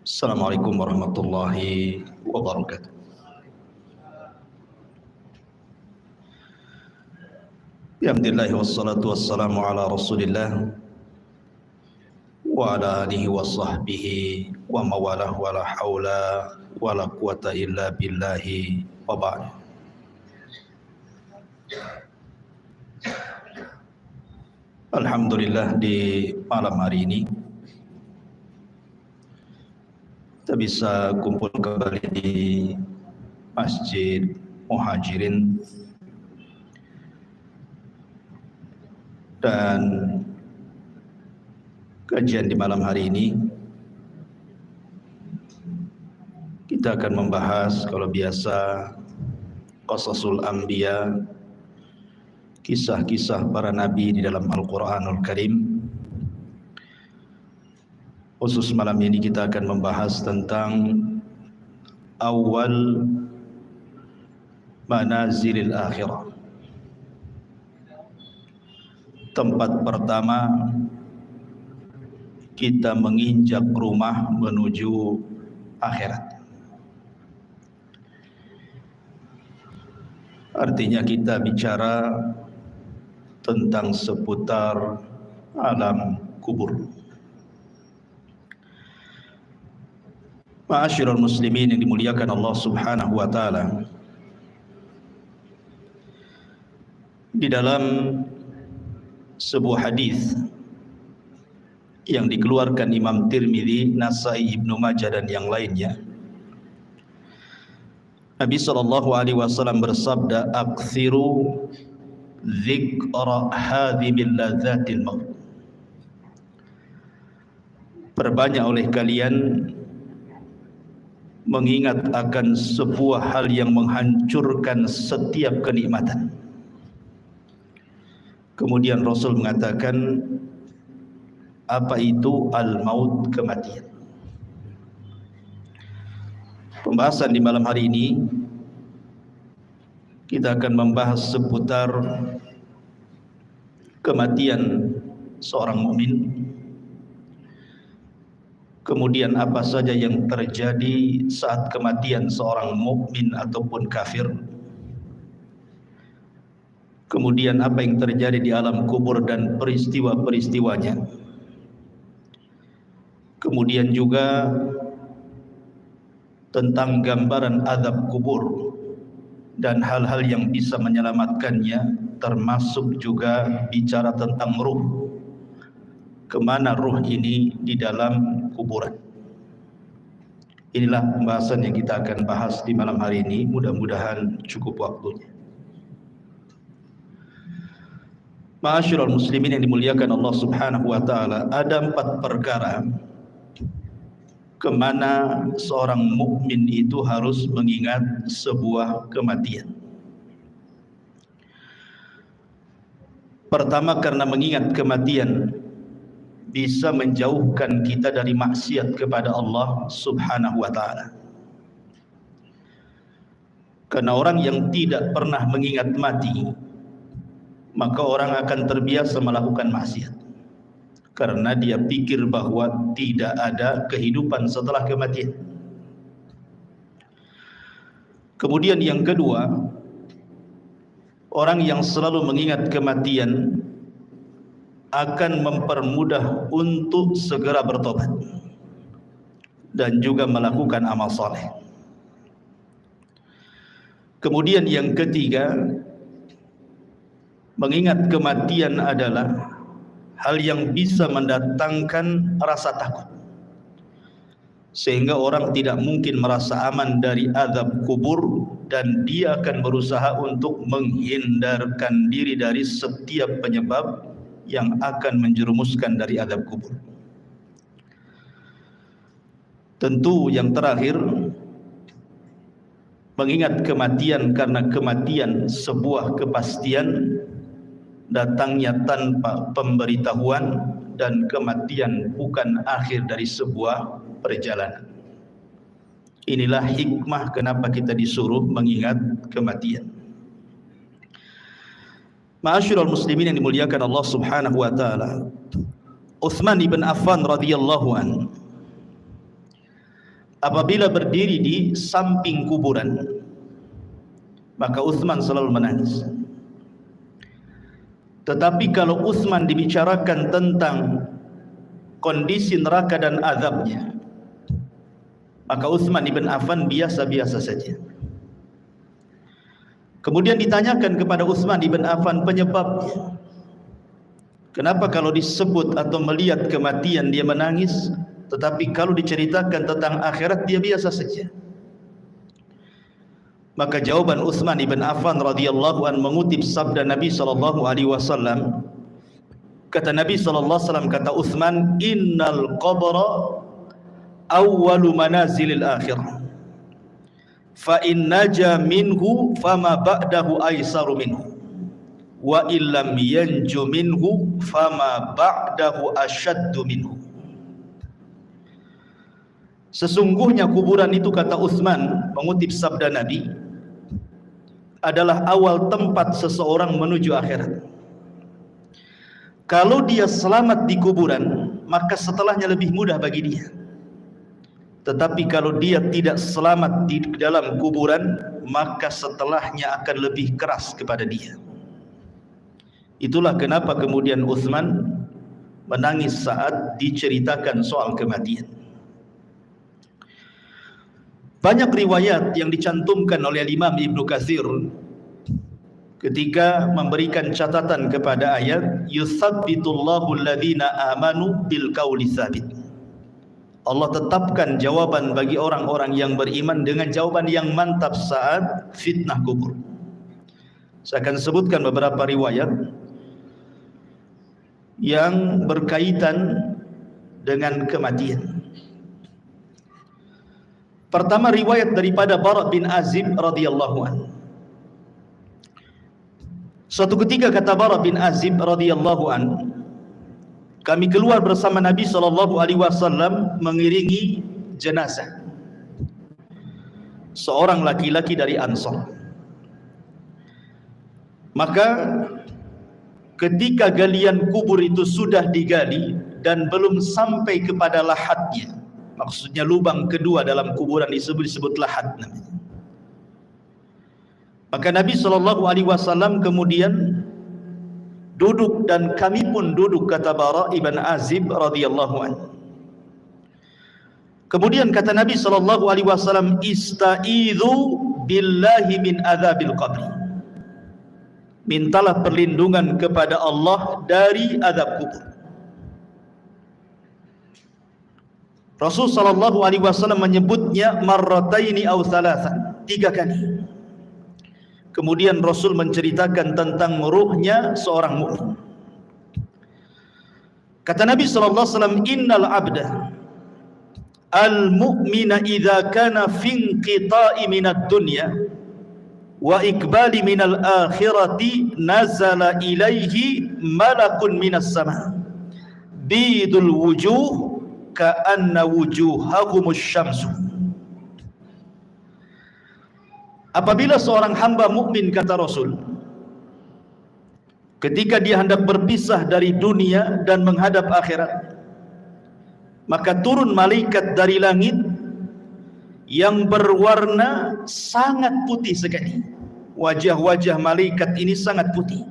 Assalamualaikum warahmatullahi wabarakatuh. Alhamdulillah wassalatu wassalamu ala Rasulillah wa ala alihi wa sahbihi wa mawalah wa la haula wa la quwata illa billahi wa ba'd. Alhamdulillah, di malam hari ini kita bisa kumpul kembali di Masjid Muhajirin, dan kajian di malam hari ini kita akan membahas, kalau biasa, Qasasul Anbiya, kisah-kisah para nabi di dalam Al-Quranul Karim. Khusus malam ini kita akan membahas tentang awal manazilil akhirah, tempat pertama kita menginjak rumah menuju akhirat. Artinya kita bicara tentang seputar alam kubur. Ma'asyiral muslimin yang dimuliakan Allah Subhanahu wa taala, di dalam sebuah hadis yang dikeluarkan Imam Tirmidzi, Nasai, Ibnu Majah dan yang lainnya, Nabi sallallahu alaihi wasallam bersabda, "Aktsiru dzikra hadhimil ladzatil maut." Perbanyak oleh kalian mengingat akan sebuah hal yang menghancurkan setiap kenikmatan. Kemudian Rasul mengatakan, apa itu al-maut, kematian. Pembahasan di malam hari ini kita akan membahas seputar kematian seorang mukmin. Kemudian apa saja yang terjadi saat kematian seorang mukmin ataupun kafir. Kemudian apa yang terjadi di alam kubur dan peristiwa-peristiwanya. Kemudian juga tentang gambaran azab kubur dan hal-hal yang bisa menyelamatkannya, termasuk juga bicara tentang ruh. Kemana ruh ini di dalam kuburan. Inilah pembahasan yang kita akan bahas di malam hari ini. Mudah-mudahan cukup waktunya. Ma'asyiral muslimin yang dimuliakan Allah Subhanahu wa taala, ada 4 perkara kemana seorang mukmin itu harus mengingat sebuah kematian. Pertama, karena mengingat kematian bisa menjauhkan kita dari maksiat kepada Allah Subhanahu wa taala. Karena orang yang tidak pernah mengingat mati, maka orang akan terbiasa melakukan maksiat. Karena dia pikir bahwa tidak ada kehidupan setelah kematian. Kemudian yang kedua, orang yang selalu mengingat kematian akan mempermudah untuk segera bertobat dan juga melakukan amal saleh. Kemudian yang ketiga, mengingat kematian adalah hal yang bisa mendatangkan rasa takut, sehingga orang tidak mungkin merasa aman dari azab kubur, dan dia akan berusaha untuk menghindarkan diri dari setiap penyebab yang akan menjerumuskan dari azab kubur. Tentu yang terakhir, mengingat kematian karena kematian sebuah kepastian, datangnya tanpa pemberitahuan, dan kematian bukan akhir dari sebuah perjalanan. Inilah hikmah kenapa kita disuruh mengingat kematian. Ma'asyiral muslimin yang dimuliakan Allah Subhanahu wa taala, Utsman ibn Affan radhiyallahu an apabila berdiri di samping kuburan, maka Utsman selalu menangis. Tetapi kalau Utsman dibicarakan tentang kondisi neraka dan azabnya, maka Utsman ibn Affan biasa-biasa saja. Kemudian ditanyakan kepada Utsman ibn Affan penyebabnya. Kenapa kalau disebut atau melihat kematian dia menangis, tetapi kalau diceritakan tentang akhirat dia biasa saja? Maka jawaban Utsman ibn Affan radhiyallahu an mengutip sabda Nabi sallallahu alaihi wasallam. Kata Nabi sallallahu alaihi wasallam, kata Utsman, "Innal qabra awwalu manazilil akhirah. Fa in naja minhu fama ba'dahu aisaru minhu. Wa illam yanju minhu fama ba'dahu ashaddu minhu." Sesungguhnya kuburan itu, kata Utsman mengutip sabda Nabi, adalah awal tempat seseorang menuju akhirat. Kalau dia selamat di kuburan, maka setelahnya lebih mudah bagi dia. Tetapi kalau dia tidak selamat di dalam kuburan, maka setelahnya akan lebih keras kepada dia. Itulah kenapa kemudian Utsman menangis saat diceritakan soal kematian. Banyak riwayat yang dicantumkan oleh Imam Ibnu Katsir ketika memberikan catatan kepada ayat yutsabbitullahu alladhina amanu bil qauli tsabit. Allah tetapkan jawaban bagi orang-orang yang beriman dengan jawaban yang mantap saat fitnah kubur. Saya akan sebutkan beberapa riwayat yang berkaitan dengan kematian. Pertama, riwayat daripada Bara bin Azib radhiyallahu anhu. Suatu ketika kata Bara bin Azib radhiyallahu anhu, kami keluar bersama Nabi sallallahu alaihi wasallam mengiringi jenazah seorang laki-laki dari Ansar. Maka ketika galian kubur itu sudah digali dan belum sampai kepada lahatnya, maksudnya lubang kedua dalam kuburan disebut lahat namanya, maka Nabi SAW kemudian duduk dan kami pun duduk, kata Bara ibn Azib radhiyallahu anhu. Kemudian kata Nabi SAW, "Ista'idzu billahi min adzabil qabri." Mintalah perlindungan kepada Allah dari azab kubur. Rasul sallallahu alaihi wasallam menyebutnya marrataini aw thalathan, 3 kali. Kemudian Rasul menceritakan tentang ruhnya seorang mukmin. Kata Nabi sallallahu alaihi wasallam, "Innal 'abda al-mu'mina idza kana fi inqita'i minad dunya wa iqbali minal akhirati nazala ilaihi malakun minas sama bidul wujuh ka'anna wujuhahumus syamsu." Apabila seorang hamba mukmin, kata Rasul, ketika dia hendak berpisah dari dunia dan menghadap akhirat, maka turun malaikat dari langit yang berwarna sangat putih sekali. Wajah-wajah malaikat ini sangat putih.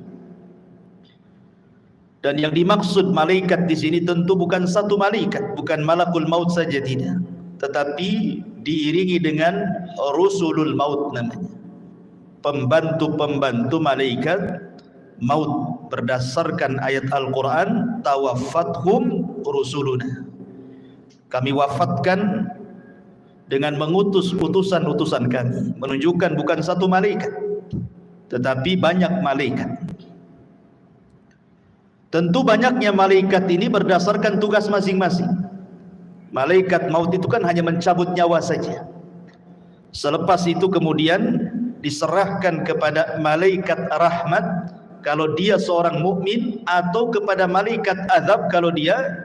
Dan yang dimaksud malaikat di sini tentu bukan satu malaikat, bukan malakul maut saja, tidak, tetapi diiringi dengan rusulul maut namanya, pembantu-pembantu malaikat maut, berdasarkan ayat Al-Quran, tawaffathum rusuluna, kami wafatkan dengan mengutus utusan-utusan kami, menunjukkan bukan satu malaikat tetapi banyak malaikat. Tentu banyaknya malaikat ini berdasarkan tugas masing-masing. Malaikat maut itu kan hanya mencabut nyawa saja. Selepas itu kemudian diserahkan kepada malaikat rahmat kalau dia seorang mukmin, atau kepada malaikat azab kalau dia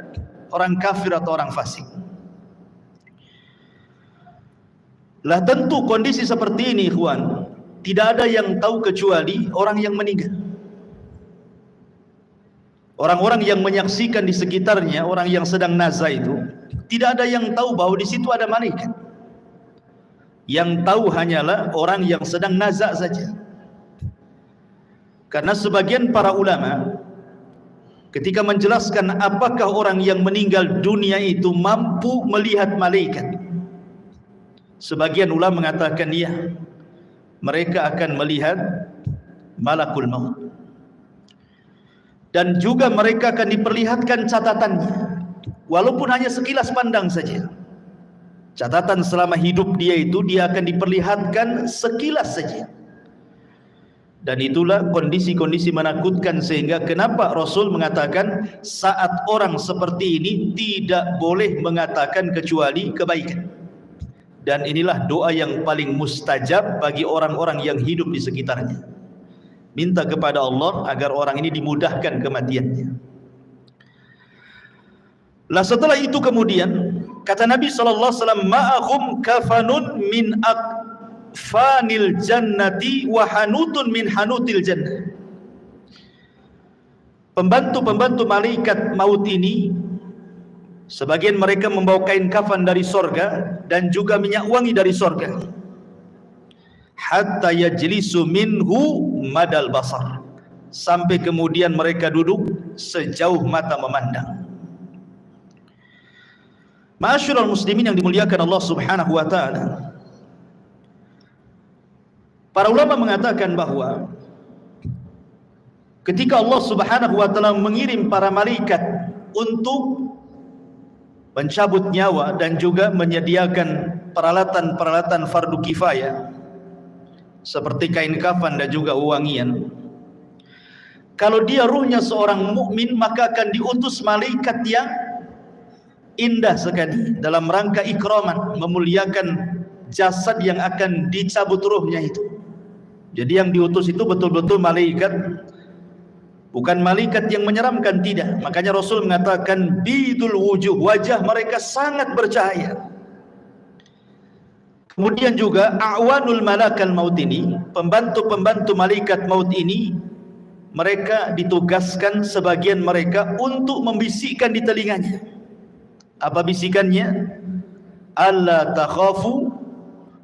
orang kafir atau orang fasik. Lah tentu kondisi seperti ini, ikhwan, tidak ada yang tahu kecuali orang yang meninggal. Orang-orang yang menyaksikan di sekitarnya, orang yang sedang nazar itu, tidak ada yang tahu bahwa di situ ada malaikat. Yang tahu hanyalah orang yang sedang nazak saja. Karena sebagian para ulama ketika menjelaskan apakah orang yang meninggal dunia itu mampu melihat malaikat, sebagian ulama mengatakan ya, mereka akan melihat malakul maut. Dan juga mereka akan diperlihatkan catatannya, walaupun hanya sekilas pandang saja. Catatan selama hidup dia itu dia akan diperlihatkan sekilas saja. Dan itulah kondisi-kondisi menakutkan, sehingga kenapa Rasul mengatakan saat orang seperti ini tidak boleh mengatakan kecuali kebaikan. Dan inilah doa yang paling mustajab bagi orang-orang yang hidup di sekitarnya. Minta kepada Allah agar orang ini dimudahkan kematiannya. Lah setelah itu kemudian kata Nabi SAW, ma'ahum kafanun min akfanil jannati wa hanutun min hanutil jannah. Pembantu-pembantu malaikat maut ini, sebagian mereka membawa kain kafan dari sorga dan juga minyak wangi dari sorga. Hatta yajlisu minhu madal basar, sampai kemudian mereka duduk sejauh mata memandang. Ma'asyiral muslimin yang dimuliakan Allah Subhanahu wa taala, para ulama mengatakan bahwa ketika Allah Subhanahu wa taala mengirim para malaikat untuk mencabut nyawa dan juga menyediakan peralatan-peralatan fardu kifayah seperti kain kafan dan juga wewangian, kalau dia ruhnya seorang mukmin maka akan diutus malaikat yang indah sekali dalam rangka ikraman, memuliakan jasad yang akan dicabut ruhnya itu. Jadi yang diutus itu betul-betul malaikat, bukan malaikat yang menyeramkan, tidak. Makanya Rasul mengatakan bidul wujuh, wajah mereka sangat bercahaya. Kemudian juga a'wanul malakal maut ini, pembantu-pembantu malaikat maut ini, mereka ditugaskan sebagian mereka untuk membisikkan di telinganya. Apa bisikannya? Alla takhafu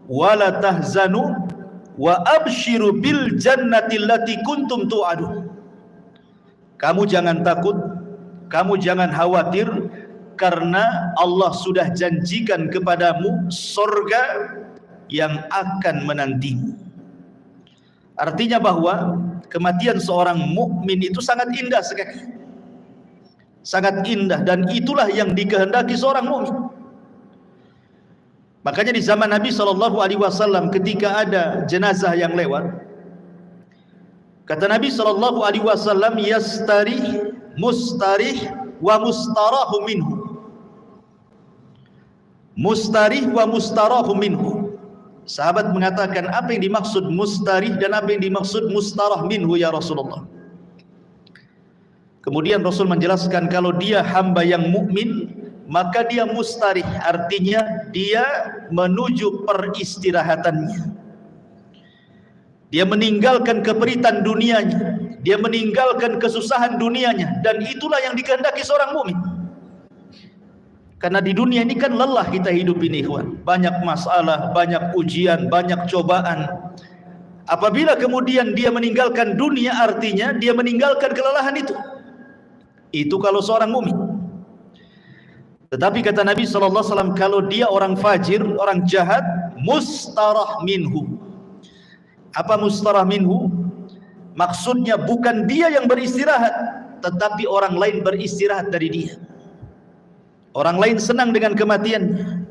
wa la tahzanu wa abshiru bil jannati allati kuntum tu'adun. Kamu jangan takut, kamu jangan khawatir, karena Allah sudah janjikan kepadamu surga yang akan menantimu. Artinya bahwa kematian seorang mukmin itu sangat indah sekali. Sangat indah, dan itulah yang dikehendaki seorang mukmin. Makanya di zaman Nabi SAW ketika ada jenazah yang lewat, kata Nabi SAW, yastarih mustarih wa mustarahu minhu. Mustarih wa mustarahu minhu. Sahabat mengatakan, apa yang dimaksud mustarih dan apa yang dimaksud mustarah minhu ya Rasulullah? Kemudian Rasul menjelaskan, kalau dia hamba yang mukmin maka dia mustarih, artinya dia menuju peristirahatannya. Dia meninggalkan keperitan dunianya, dia meninggalkan kesusahan dunianya, dan itulah yang dikehendaki seorang mukmin. Karena di dunia ini kan lelah kita hidup ini, ikhwan. Banyak masalah, banyak ujian, banyak cobaan. Apabila kemudian dia meninggalkan dunia, artinya dia meninggalkan kelelahan itu. Itu kalau seorang mukmin. Tetapi kata Nabi SAW, kalau dia orang fajir, orang jahat, mustarah minhu. Apa mustarah minhu? Maksudnya bukan dia yang beristirahat, tetapi orang lain beristirahat dari dia. Orang lain senang dengan kematiannya,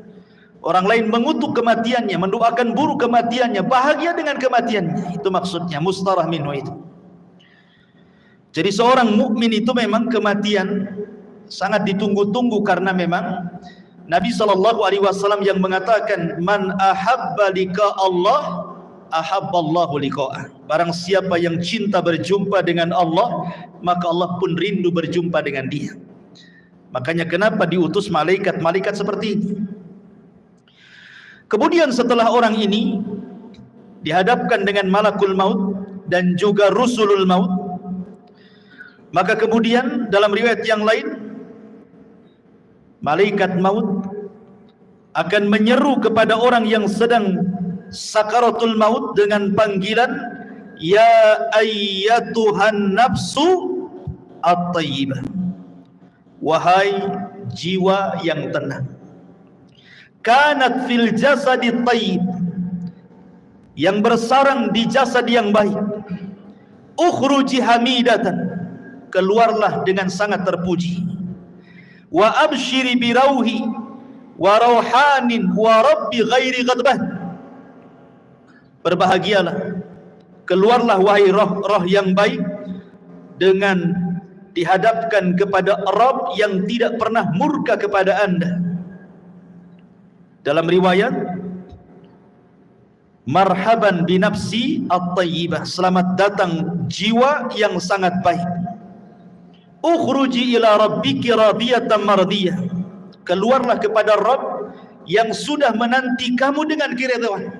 orang lain mengutuk kematiannya, mendoakan buruk kematiannya, bahagia dengan kematiannya. Itu maksudnya mustarah minhu itu. Jadi seorang mukmin itu memang kematian sangat ditunggu-tunggu, karena memang Nabi SAW yang mengatakan, man ahabba liqa Allah ahabballahu liqa'ah. Barang siapa yang cinta berjumpa dengan Allah, maka Allah pun rindu berjumpa dengan dia. Makanya kenapa diutus malaikat-malaikat seperti ini. Kemudian setelah orang ini dihadapkan dengan malakul maut dan juga rusulul maut, maka kemudian dalam riwayat yang lain, malaikat maut akan menyeru kepada orang yang sedang sakaratul maut dengan panggilan ya ayyatuhan nafsu at-tayyibah, wahai jiwa yang tenang, kanat fil jasadi tayyib, yang bersarang di jasad yang baik, ukhruji hamidatan, keluarlah dengan sangat terpuji, wa abshiri birauhi wa rauhanin wa rabbi ghairi ghadban, berbahagialah, keluarlah wahai roh yang baik dengan dihadapkan kepada Rabb yang tidak pernah murka kepada anda. Dalam riwayat, marhaban binafsi at-tayyibah, selamat datang jiwa yang sangat baik. Ukhruji ila rabbiki radiyatan mardiyah, keluarlah kepada Rabb yang sudah menanti kamu dengan keridhaan.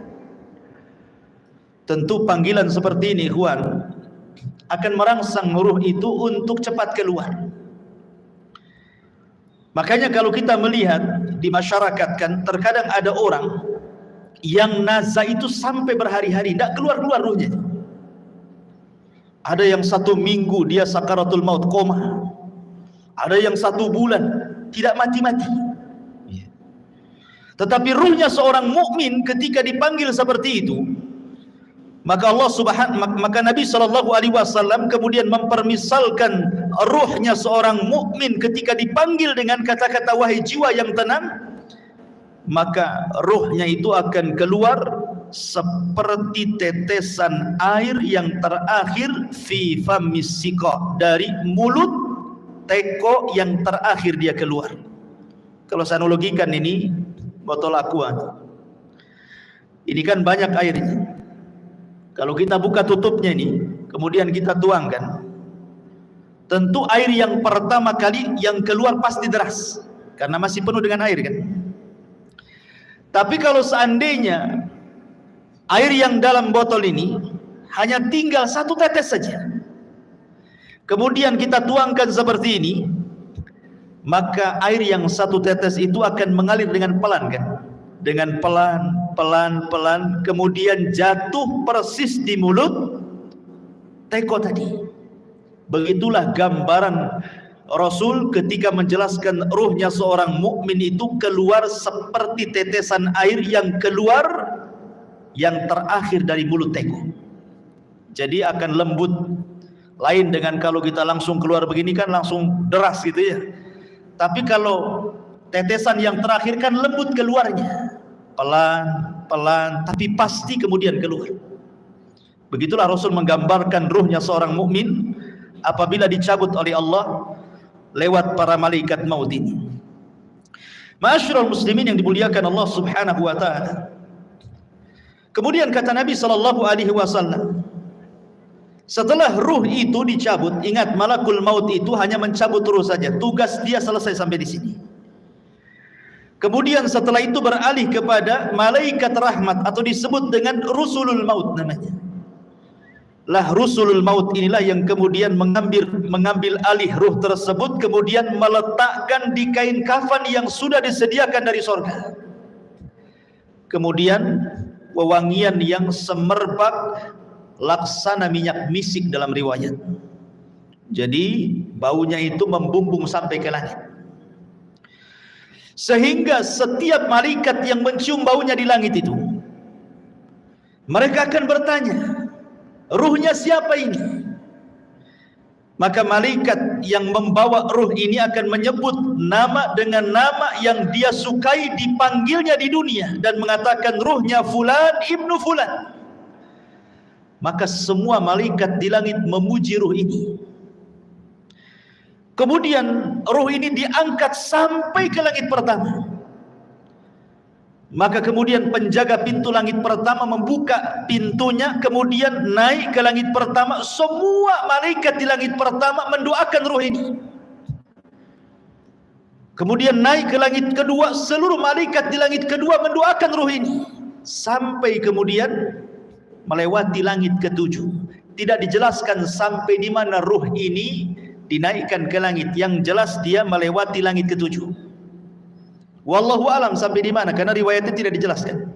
Tentu panggilan seperti ini, ikhwan, akan merangsang ruh itu untuk cepat keluar. Makanya kalau kita melihat di masyarakat kan, terkadang ada orang yang nazar itu sampai berhari-hari tidak keluar-keluar ruhnya. Ada yang 1 minggu dia sakaratul maut, koma. Ada yang 1 bulan tidak mati-mati. Tetapi ruhnya seorang mukmin ketika dipanggil seperti itu, maka Nabi SAW kemudian mempermisalkan ruhnya seorang mukmin ketika dipanggil dengan kata-kata wahai jiwa yang tenang, maka ruhnya itu akan keluar seperti tetesan air yang terakhir fi famis siqa, dari mulut teko yang terakhir dia keluar. Kalau saya analogikan ini botol aqua, ini kan banyak airnya. Kalau kita buka tutupnya ini, kemudian kita tuangkan, tentu air yang pertama kali yang keluar pasti deras, karena masih penuh dengan air kan. Tapi kalau seandainya air yang dalam botol ini hanya tinggal 1 tetes saja, kemudian kita tuangkan seperti ini, maka air yang 1 tetes itu akan mengalir dengan pelan kan, dengan pelan, kemudian jatuh persis di mulut teko tadi. Begitulah gambaran Rasul ketika menjelaskan ruhnya seorang mukmin itu keluar seperti tetesan air yang keluar yang terakhir dari mulut teko. Jadi akan lembut, lain dengan kalau kita langsung keluar begini kan langsung deras gitu ya. Tapi kalau tetesan yang terakhir kan lembut keluarnya, pelan, tapi pasti kemudian keluar. Begitulah Rasul menggambarkan ruhnya seorang mukmin apabila dicabut oleh Allah lewat para malaikat maut ini. Ma'asyiral muslimin yang dimuliakan Allah Subhanahu wa taala. Kemudian kata Nabi SAW, setelah ruh itu dicabut, ingat malakul maut itu hanya mencabut ruh saja, tugas dia selesai sampai di sini. Kemudian setelah itu beralih kepada malaikat rahmat atau disebut dengan rusulul maut namanya. Lah rusulul maut inilah yang kemudian mengambil alih ruh tersebut, kemudian meletakkan di kain kafan yang sudah disediakan dari sorga. Kemudian wewangian yang semerbak laksana minyak misik dalam riwayat. Jadi baunya itu membumbung sampai ke langit, sehingga setiap malaikat yang mencium baunya di langit itu, mereka akan bertanya, ruhnya siapa ini? Maka malaikat yang membawa ruh ini akan menyebut nama dengan nama yang dia sukai dipanggilnya di dunia dan mengatakan ruhnya fulan ibnu fulan. Maka semua malaikat di langit memuji ruh ini. Kemudian ruh ini diangkat sampai ke langit pertama. Maka kemudian penjaga pintu langit pertama membuka pintunya, kemudian naik ke langit pertama. Semua malaikat di langit pertama mendoakan ruh ini. Kemudian naik ke langit kedua, seluruh malaikat di langit kedua mendoakan ruh ini, sampai kemudian melewati langit ketujuh. Tidak dijelaskan sampai di mana ruh ini dinaikkan ke langit, yang jelas dia melewati langit ketujuh. Wallahu alam sampai di mana, karena riwayatnya tidak dijelaskan.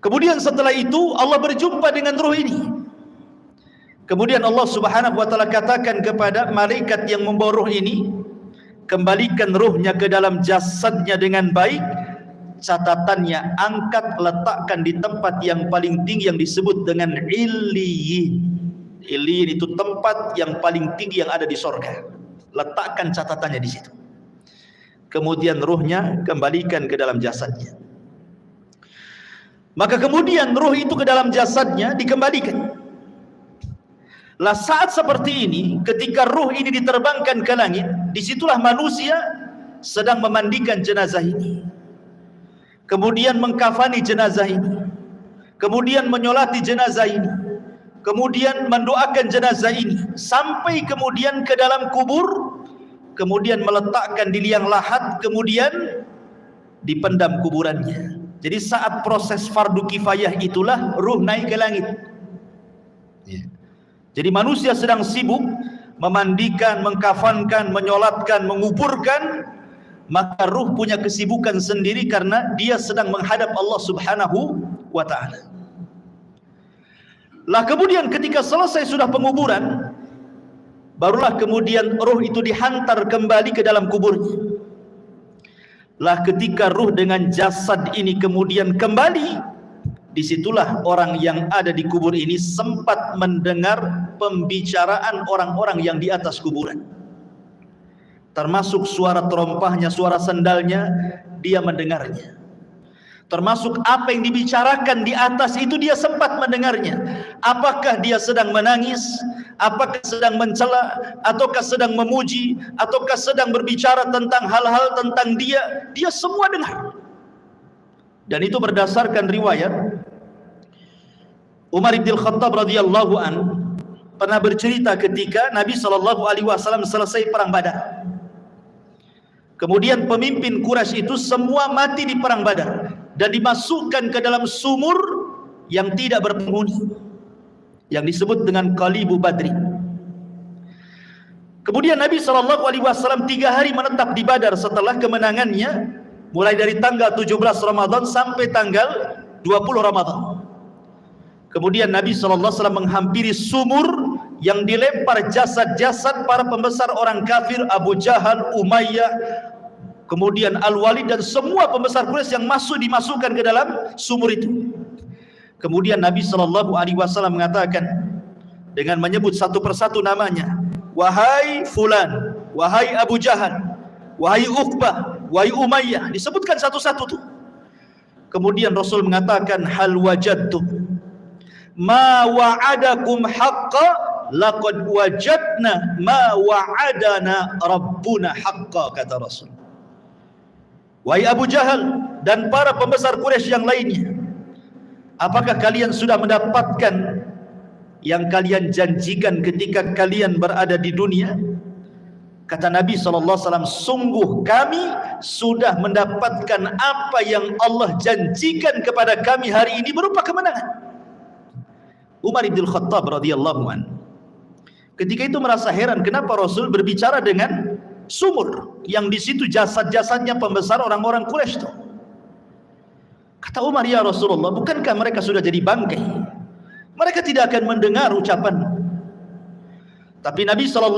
Kemudian setelah itu Allah berjumpa dengan ruh ini. Kemudian Allah Subhanahu wa taala katakan kepada malaikat yang membawa ruh ini, kembalikan ruhnya ke dalam jasadnya dengan baik, catatannya angkat, letakkan di tempat yang paling tinggi yang disebut dengan Illiyin. Illiyin itu tempat yang paling tinggi yang ada di sorga. Letakkan catatannya di situ. Kemudian ruhnya kembalikan ke dalam jasadnya. Maka kemudian ruh itu ke dalam jasadnya dikembalikan. Lah saat seperti ini, ketika ruh ini diterbangkan ke langit, disitulah manusia sedang memandikan jenazah ini, kemudian mengkafani jenazah ini, kemudian menyolati jenazah ini, kemudian mendoakan jenazah ini, sampai kemudian ke dalam kubur, kemudian meletakkan di liang lahat, kemudian dipendam kuburannya. Jadi saat proses fardu kifayah itulah ruh naik ke langit. Jadi manusia sedang sibuk memandikan, mengkafankan, menyolatkan, menguburkan, maka ruh punya kesibukan sendiri karena dia sedang menghadap Allah Subhanahu wa ta'ala. Lah kemudian ketika selesai sudah penguburan, barulah kemudian ruh itu dihantar kembali ke dalam kuburnya. Lah ketika ruh dengan jasad ini kemudian kembali, disitulah orang yang ada di kubur ini sempat mendengar pembicaraan orang-orang yang di atas kuburan. Termasuk suara terompahnya, suara sendalnya, dia mendengarnya. Termasuk apa yang dibicarakan di atas itu dia sempat mendengarnya. Apakah dia sedang menangis, apakah sedang mencela, ataukah sedang memuji, ataukah sedang berbicara tentang hal-hal tentang dia, dia semua dengar. Dan itu berdasarkan riwayat Umar bin Khattab radhiyallahu an pernah bercerita ketika Nabi SAW selesai perang Badar. Kemudian pemimpin Quraisy itu semua mati di perang Badar dan dimasukkan ke dalam sumur yang tidak berpenghuni, yang disebut dengan Qalibu Badri. Kemudian Nabi SAW 3 hari menetap di Badar setelah kemenangannya, mulai dari tanggal 17 Ramadan sampai tanggal 20 Ramadan. Kemudian Nabi SAW menghampiri sumur yang dilempar jasad-jasad para pembesar orang kafir, Abu Jahal, Umayyah, kemudian Al-Walid dan semua pembesar Quraisy yang dimasukkan ke dalam sumur itu. Kemudian Nabi SAW mengatakan dengan menyebut satu persatu namanya, wahai fulan, wahai Abu Jahal, wahai Uqbah, wahai Umayyah, disebutkan satu-satu tuh. Kemudian Rasul mengatakan, hal wajadtum ma wa'adakum haqqa laqad wajadna ma wa'adana rabbuna haqqa, kata Rasul. Wahai Abu Jahal dan para pembesar Quraisy yang lainnya, apakah kalian sudah mendapatkan yang kalian janjikan ketika kalian berada di dunia? Kata Nabi SAW, sungguh kami sudah mendapatkan apa yang Allah janjikan kepada kami hari ini berupa kemenangan. Umar bin Khattab radhiyallahu an ketika itu merasa heran kenapa Rasul berbicara dengan sumur yang di situ jasad-jasadnya pembesar orang-orang Quraisy itu. Kata Umar, ya Rasulullah, bukankah mereka sudah jadi bangkai? Mereka tidak akan mendengar ucapan. Tapi Nabi SAW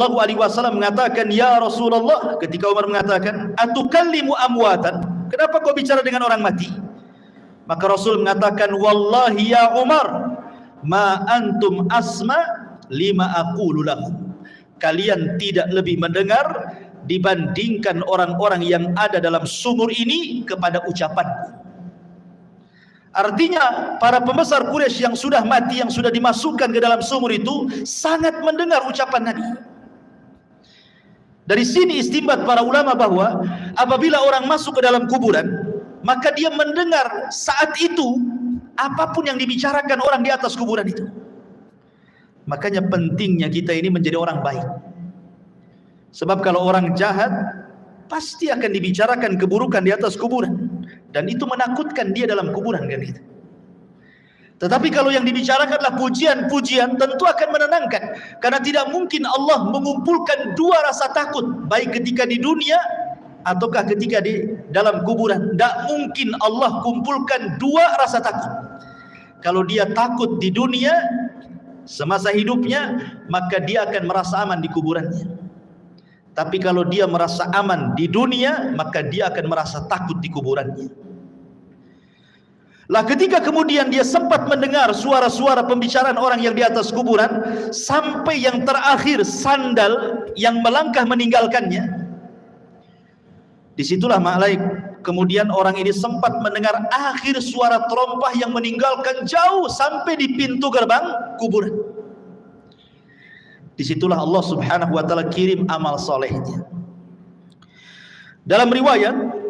mengatakan, ya Rasulullah, ketika Umar mengatakan, atukallimu amwatan, kenapa kau bicara dengan orang mati? Maka Rasul mengatakan, wallahi ya Umar, ma antum asma lima aqulu lahum. Kalian tidak lebih mendengar dibandingkan orang-orang yang ada dalam sumur ini kepada ucapanku. Artinya para pembesar Quraisy yang sudah mati, yang sudah dimasukkan ke dalam sumur itu sangat mendengar ucapan Nabi. Dari sini istinbat para ulama bahwa apabila orang masuk ke dalam kuburan, maka dia mendengar saat itu apapun yang dibicarakan orang di atas kuburan itu. Makanya pentingnya kita ini menjadi orang baik. Sebab kalau orang jahat pasti akan dibicarakan keburukan di atas kuburan, dan itu menakutkan dia dalam kuburan kan itu. Tetapi kalau yang dibicarakanlah pujian-pujian, tentu akan menenangkan, karena tidak mungkin Allah mengumpulkan dua rasa takut, baik ketika di dunia ataukah ketika di dalam kuburan. Tidak mungkin Allah kumpulkan dua rasa takut. kalau dia takut di dunia semasa hidupnya, maka dia akan merasa aman di kuburannya. Tapi kalau dia merasa aman di dunia, maka dia akan merasa takut di kuburannya. Lah ketika kemudian dia sempat mendengar suara-suara pembicaraan orang yang di atas kuburan, sampai yang terakhir sandal yang melangkah meninggalkannya, disitulah kemudian orang ini sempat mendengar akhir suara terompah yang meninggalkan jauh sampai di pintu gerbang kuburan. Disitulah Allah Subhanahu wa ta'ala kirim amal solehnya. Dalam riwayat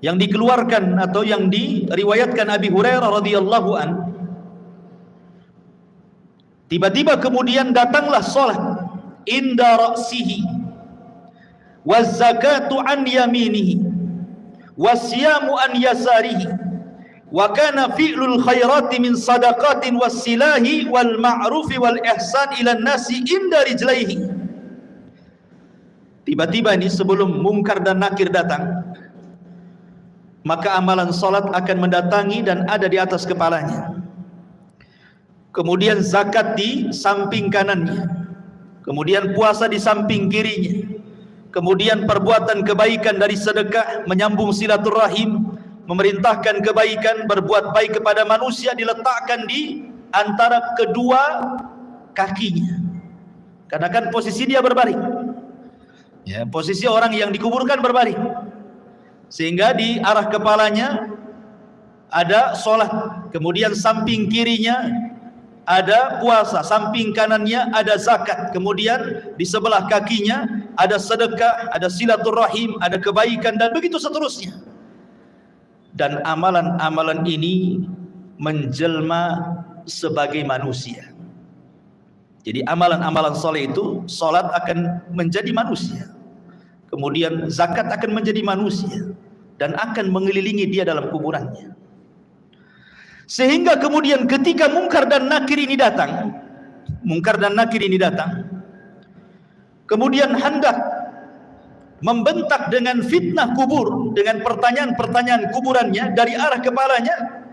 yang dikeluarkan atau yang diriwayatkan Abi Hurairah radhiyallahu an, tiba-tiba kemudian datanglah salat inda ra'sihi waz zakatu an yaminihi wasyamu an yasarihi wa kana fi'lul khairati min sadaqatin wassilahi wal ma'rufi wal ihsan ila nasi inda rijlaihi. Tiba-tiba ini sebelum mungkar dan nakir datang, maka amalan salat akan mendatangi dan ada di atas kepalanya. Kemudian zakat di samping kanannya, kemudian puasa di samping kirinya, kemudian perbuatan kebaikan dari sedekah, menyambung silaturahim, memerintahkan kebaikan, berbuat baik kepada manusia diletakkan di antara kedua kakinya. Karena kan posisi dia berbaring. Ya, posisi orang yang dikuburkan berbaring. Sehingga di arah kepalanya ada sholat, kemudian samping kirinya ada puasa, samping kanannya ada zakat, kemudian di sebelah kakinya ada sedekah, ada silaturahim, ada kebaikan, dan begitu seterusnya. Dan amalan-amalan ini menjelma sebagai manusia. Jadi amalan-amalan soleh itu, sholat akan menjadi manusia, kemudian zakat akan menjadi manusia, dan akan mengelilingi dia dalam kuburannya. Sehingga kemudian ketika mungkar dan nakir ini datang, kemudian hendak membentak dengan fitnah kubur, dengan pertanyaan-pertanyaan kuburannya dari arah kepalanya,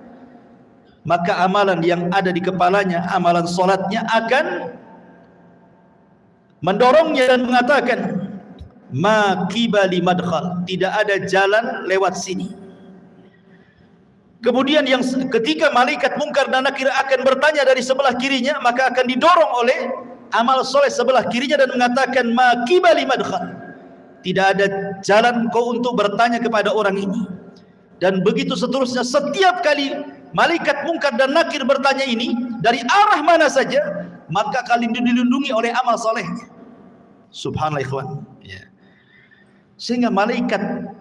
maka amalan yang ada di kepalanya, amalan solatnya akan mendorongnya dan mengatakan, ma qibali madkhal, tidak ada jalan lewat sini. Kemudian yang ketika malaikat mungkar dan nakir akan bertanya dari sebelah kirinya, maka akan didorong oleh amal soleh sebelah kirinya dan mengatakan, ma qibali madkhal, tidak ada jalan kau untuk bertanya kepada orang ini. Dan begitu seterusnya, setiap kali malaikat mungkar dan nakir bertanya ini dari arah mana saja, maka kalian dilindungi oleh amal solehnya. Subhanallah ikhwan. Ya. Sehingga malaikat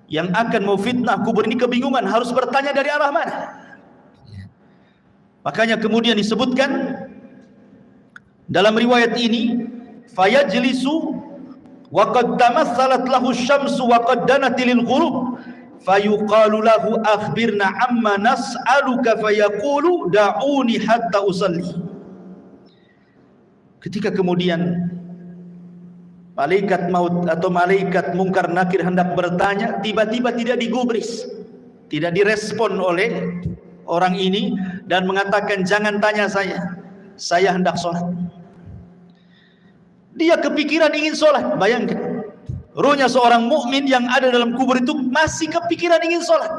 yang akan memfitnah kubur ini kebingungan harus bertanya dari arah mana. Ya. Makanya kemudian disebutkan dalam riwayat ini, fayajlisu wa qad tamatsalat lahu syamsu wa qad danat lil ghurub fayuqalu lahu akhbirna amma nas'aluka fayaqulu da'uni hatta usalli. Ketika kemudian malaikat maut atau malaikat mungkar nakir hendak bertanya, tiba-tiba tidak digubris, tidak direspon oleh orang ini dan mengatakan, jangan tanya saya hendak sholat. Dia kepikiran ingin sholat. Bayangkan, ruhnya seorang mukmin yang ada dalam kubur itu masih kepikiran ingin sholat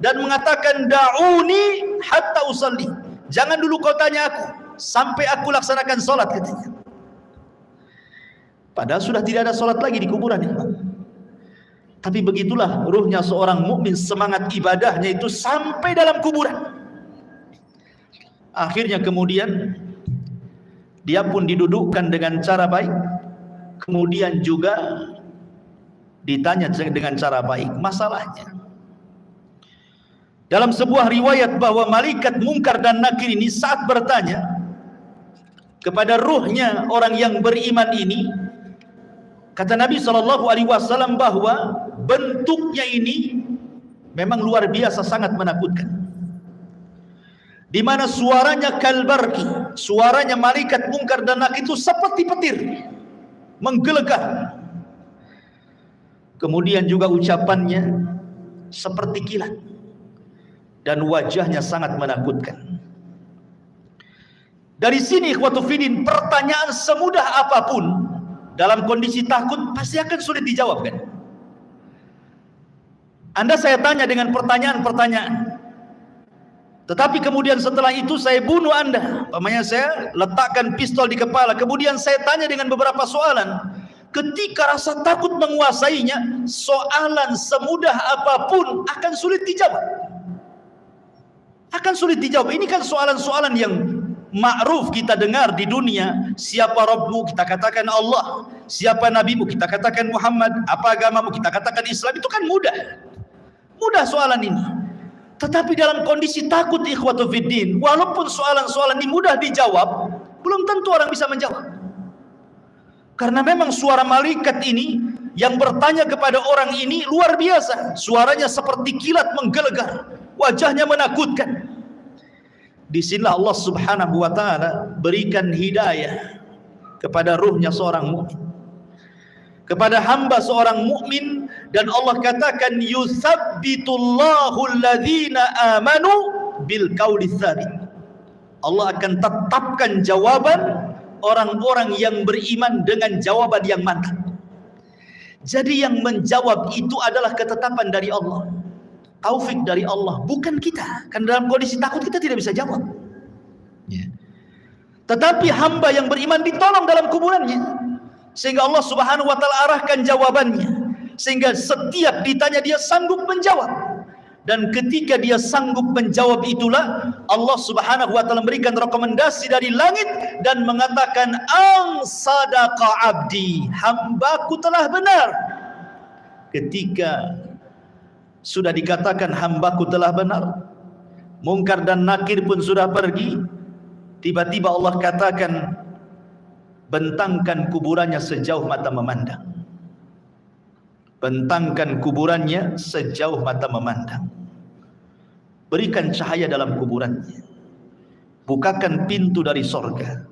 dan mengatakan, da'uni hatta usalli, jangan dulu kau tanya aku sampai aku laksanakan sholat, katanya. Padahal sudah tidak ada sholat lagi di kuburan ya. Tapi begitulah ruhnya seorang mukmin, semangat ibadahnya itu sampai dalam kuburan. Akhirnya kemudian dia pun didudukkan dengan cara baik, kemudian juga ditanya dengan cara baik masalahnya. Dalam sebuah riwayat bahwa malaikat mungkar dan nakir ini saat bertanya kepada ruhnya orang yang beriman ini, kata Nabi SAW bahwa bentuknya ini memang luar biasa, sangat menakutkan. Di mana suaranya kalbarki, suaranya malaikat mungkar dan nakir itu seperti petir, menggelegar. Kemudian juga ucapannya seperti kilat. dan wajahnya sangat menakutkan. Dari sini ikhwatu fiddin, pertanyaan semudah apapun dalam kondisi takut pasti akan sulit dijawab kan? Anda saya tanya dengan pertanyaan-pertanyaan, tetapi kemudian setelah itu saya bunuh Anda, umpamanya saya letakkan pistol di kepala, kemudian saya tanya dengan beberapa soalan. Ketika rasa takut menguasainya, soalan semudah apapun akan sulit dijawab. Akan sulit dijawab. Ini kan soalan-soalan yang ma'ruf kita dengar di dunia. Siapa Rabbmu? Kita katakan Allah. Siapa Nabimu? Kita katakan Muhammad. Apa agamamu? Kita katakan Islam. Itu kan mudah. Mudah soalan ini. Tetapi dalam kondisi takut ikhwatu fiddin, walaupun soalan-soalan ini mudah dijawab, belum tentu orang bisa menjawab. Karena memang suara malaikat ini yang bertanya kepada orang ini luar biasa. Suaranya seperti kilat menggelegar, wajahnya menakutkan. Disinilah Allah subhanahu wa ta'ala berikan hidayah kepada ruhnya seorang mukmin, kepada hamba seorang mukmin, dan Allah katakan yutsabbitullahu alladhina amanu bil qauli tsabit. Allah akan tetapkan jawaban orang-orang yang beriman dengan jawaban yang mantap. Jadi yang menjawab itu adalah ketetapan dari Allah, taufik dari Allah, bukan kita. Karena dalam kondisi takut kita tidak bisa jawab. Tetapi hamba yang beriman ditolong dalam kuburannya, sehingga Allah subhanahu wa ta'ala arahkan jawabannya, sehingga setiap ditanya dia sanggup menjawab. Dan ketika dia sanggup menjawab itulah Allah subhanahu wa ta'ala memberikan rekomendasi dari langit dan mengatakan ang sadaqa abdi, hambaku telah benar. Ketika sudah dikatakan hambaku telah benar, Mungkar dan Nakir pun sudah pergi, tiba-tiba Allah katakan bentangkan kuburannya sejauh mata memandang. Bentangkan kuburannya sejauh mata memandang. Berikan cahaya dalam kuburannya. Bukakan pintu dari sorga.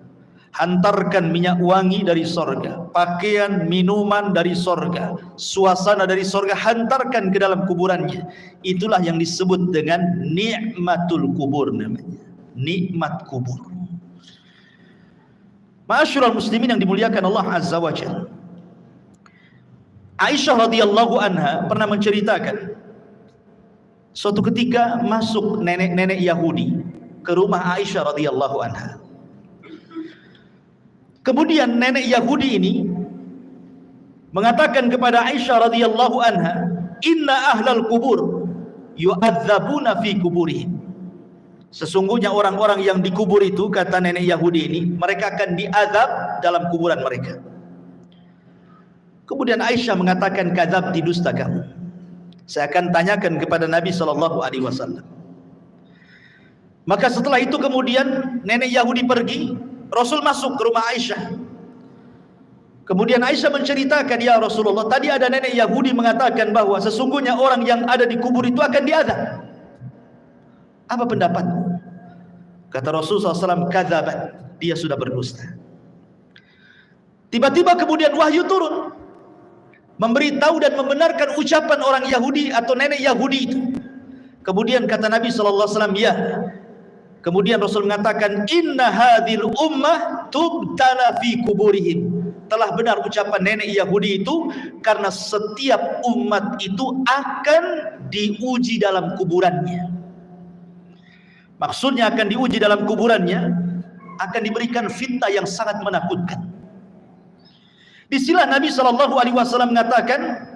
Hantarkan minyak wangi dari sorga. Pakaian, minuman dari sorga. Suasana dari sorga hantarkan ke dalam kuburannya. Itulah yang disebut dengan nikmatul kubur namanya. Nikmat kubur. Ma'asyiral muslimin yang dimuliakan Allah Azza wa Jalla. Aisyah radhiyallahu anha pernah menceritakan suatu ketika masuk nenek-nenek Yahudi ke rumah Aisyah radhiyallahu anha. Kemudian nenek Yahudi ini mengatakan kepada Aisyah radhiyallahu anha, "Inna ahlal kubur yu'adzabuna fi kuburihim." Sesungguhnya orang-orang yang dikubur itu, kata nenek Yahudi ini, mereka akan diazab dalam kuburan mereka. Kemudian Aisyah mengatakan, kadzab, dusta kamu. Saya akan tanyakan kepada Nabi SAW. Maka setelah itu kemudian nenek Yahudi pergi, Rasul masuk ke rumah Aisyah. Kemudian Aisyah menceritakan, ya Rasulullah, tadi ada nenek Yahudi mengatakan bahwa sesungguhnya orang yang ada di kubur itu akan diazab. Apa pendapatmu? Kata Rasulullah SAW, kadzabat, dia sudah berdusta. Tiba-tiba kemudian wahyu turun, memberitahu dan membenarkan ucapan orang Yahudi atau nenek Yahudi itu. Kemudian kata Nabi SAW, ya. Kemudian Rasul mengatakan, inna hadhil ummah tubtala fi kuburihim. Telah benar ucapan nenek Yahudi itu, karena setiap umat itu akan diuji dalam kuburannya. Maksudnya akan diuji dalam kuburannya, akan diberikan fitnah yang sangat menakutkan. Disinilah Nabi SAW mengatakan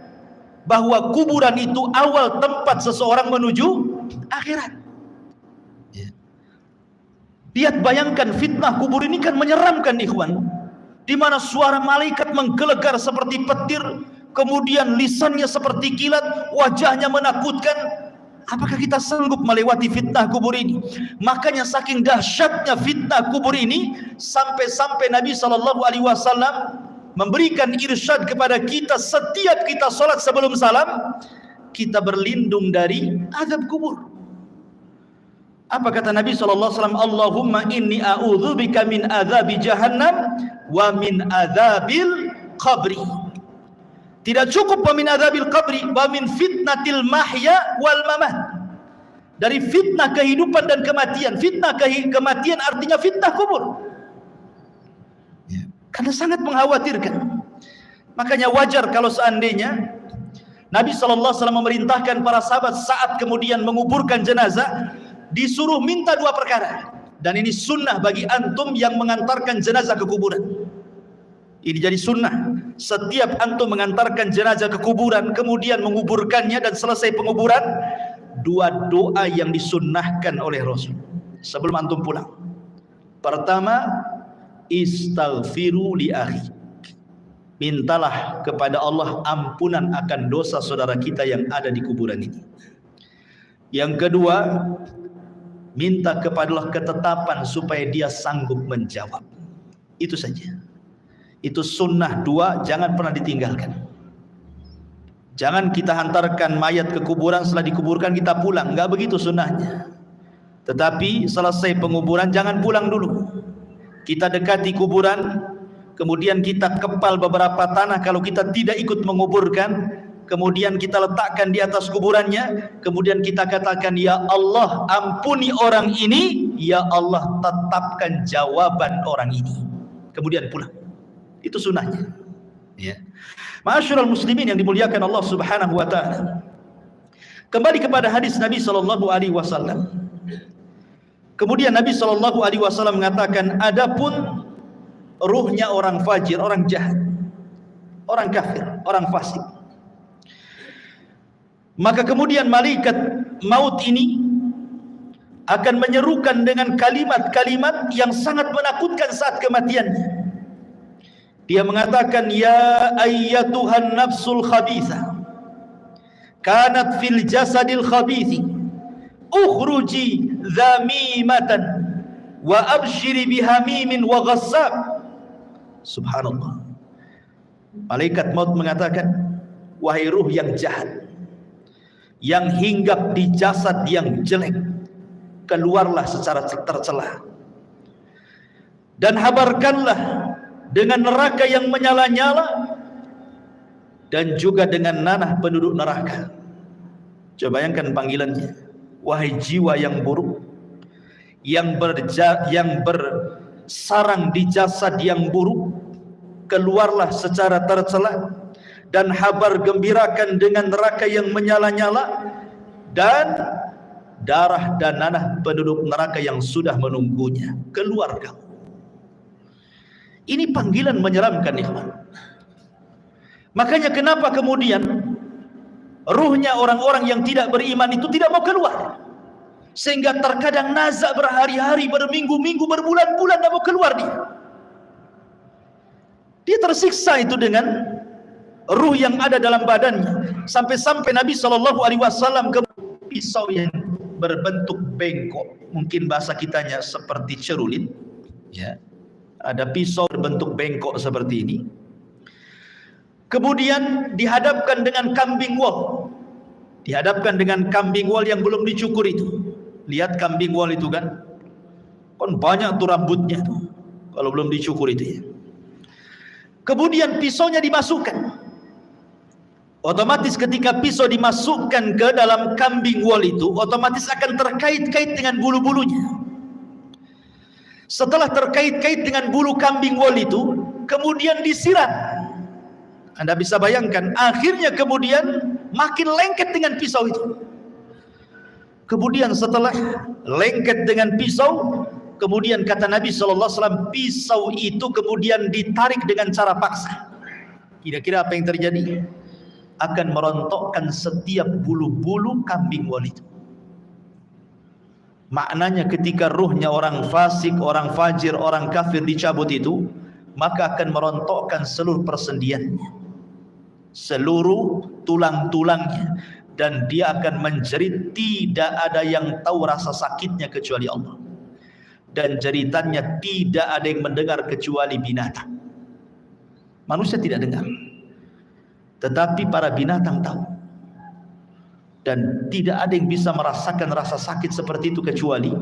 bahwa kuburan itu awal tempat seseorang menuju akhirat. Lihat, bayangkan fitnah kubur ini kan menyeramkan ikhwan, di mana suara malaikat menggelegar seperti petir, kemudian lisannya seperti kilat, wajahnya menakutkan. Apakah kita sanggup melewati fitnah kubur ini? Makanya saking dahsyatnya fitnah kubur ini, sampai-sampai Nabi SAW memberikan irsyad kepada kita, setiap kita sholat sebelum salam, kita berlindung dari azab kubur. Apa kata Nabi SAW? Allahumma inni a'udzubika min azabi jahannam wa min azabil qabri. Tidak cukup wa min azabil qabri, wa min fitnatil mahya wal mamat. dari fitnah kehidupan dan kematian. Fitnah kematian artinya fitnah kubur. Karena sangat mengkhawatirkan. Makanya wajar kalau seandainya Nabi SAW memerintahkan para sahabat saat kemudian menguburkan jenazah, disuruh minta 2 perkara. Dan ini sunnah bagi antum yang mengantarkan jenazah ke kuburan. Ini jadi sunnah. Setiap antum mengantarkan jenazah ke kuburan, kemudian menguburkannya dan selesai penguburan, 2 doa yang disunnahkan oleh Rasul sebelum antum pulang. Pertama, istaghfiru li akhi. Mintalah kepada Allah ampunan akan dosa saudara kita yang ada di kuburan ini. Yang kedua, minta kepada Allah ketetapan supaya dia sanggup menjawab. Itu saja. Itu sunnah 2, jangan pernah ditinggalkan. Jangan kita hantarkan mayat ke kuburan, setelah dikuburkan kita pulang. Enggak begitu sunnahnya. Tetapi selesai penguburan jangan pulang dulu. Kita dekati kuburan, kemudian kita kepal beberapa tanah kalau kita tidak ikut menguburkan, kemudian kita letakkan di atas kuburannya, kemudian kita katakan, ya Allah ampuni orang ini, ya Allah tetapkan jawaban orang ini, kemudian pulang. Itu sunnahnya. Ya. Ma'asyiral muslimin yang dimuliakan Allah Subhanahu wa taala. Kembali kepada hadis Nabi sallallahu alaihi wasallam. Kemudian Nabi sallallahu alaihi wasallam mengatakan, adapun ruhnya orang fajir, orang jahat, orang kafir, orang fasik, maka kemudian malaikat maut ini akan menyerukan dengan kalimat-kalimat yang sangat menakutkan saat kematiannya. Dia mengatakan, ya ayyatuhan nafsul khabithah kanat fil jasadil khabithi ukhruji dhamimatan wa abshiri bihamimin wa ghassab. Subhanallah. Malaikat maut mengatakan, wahai ruh yang jahat, yang hinggap di jasad yang jelek, keluarlah secara tercela dan habarkanlah dengan neraka yang menyala-nyala dan juga dengan nanah penduduk neraka. Coba bayangkan panggilannya, wahai jiwa yang buruk, yang bersarang di jasad yang buruk, keluarlah secara tercela dan habar gembirakan dengan neraka yang menyala-nyala dan darah dan nanah penduduk neraka yang sudah menunggunya. Keluar kamu. Ini panggilan menyeramkan, ikhwan. Makanya kenapa kemudian ruhnya orang-orang yang tidak beriman itu tidak mau keluar, sehingga terkadang nazak berhari-hari, berminggu-minggu, berbulan-bulan tidak mau keluar dia tersiksa itu dengan ruh yang ada dalam badannya, sampai-sampai Nabi SAW ke pisau yang berbentuk bengkok, mungkin bahasa kitanya seperti cerulit, ya, ada pisau berbentuk bengkok seperti ini, kemudian dihadapkan dengan kambing wol, yang belum dicukur itu. Lihat kambing wol itu kan banyak tuh rambutnya tuh, kalau belum dicukur itu ya. Kemudian pisaunya dimasukkan. Otomatis ketika pisau dimasukkan ke dalam kambing wol itu, otomatis akan terkait-kait dengan bulu-bulunya. Setelah terkait-kait dengan bulu kambing wol itu, kemudian disiram. Anda bisa bayangkan, akhirnya kemudian makin lengket dengan pisau itu. Kemudian setelah lengket dengan pisau, kemudian kata Nabi SAW, pisau itu kemudian ditarik dengan cara paksa. Kira-kira apa yang terjadi? Akan merontokkan setiap bulu-bulu kambing wol itu. Maknanya ketika ruhnya orang fasik, orang fajir, orang kafir dicabut itu, maka akan merontokkan seluruh persendiannya, seluruh tulang-tulangnya, dan dia akan menjerit. Tidak ada yang tahu rasa sakitnya kecuali Allah, dan jeritannya tidak ada yang mendengar kecuali binatang. Manusia tidak dengar, tetapi para binatang tahu. Dan tidak ada yang bisa merasakan rasa sakit seperti itu kecuali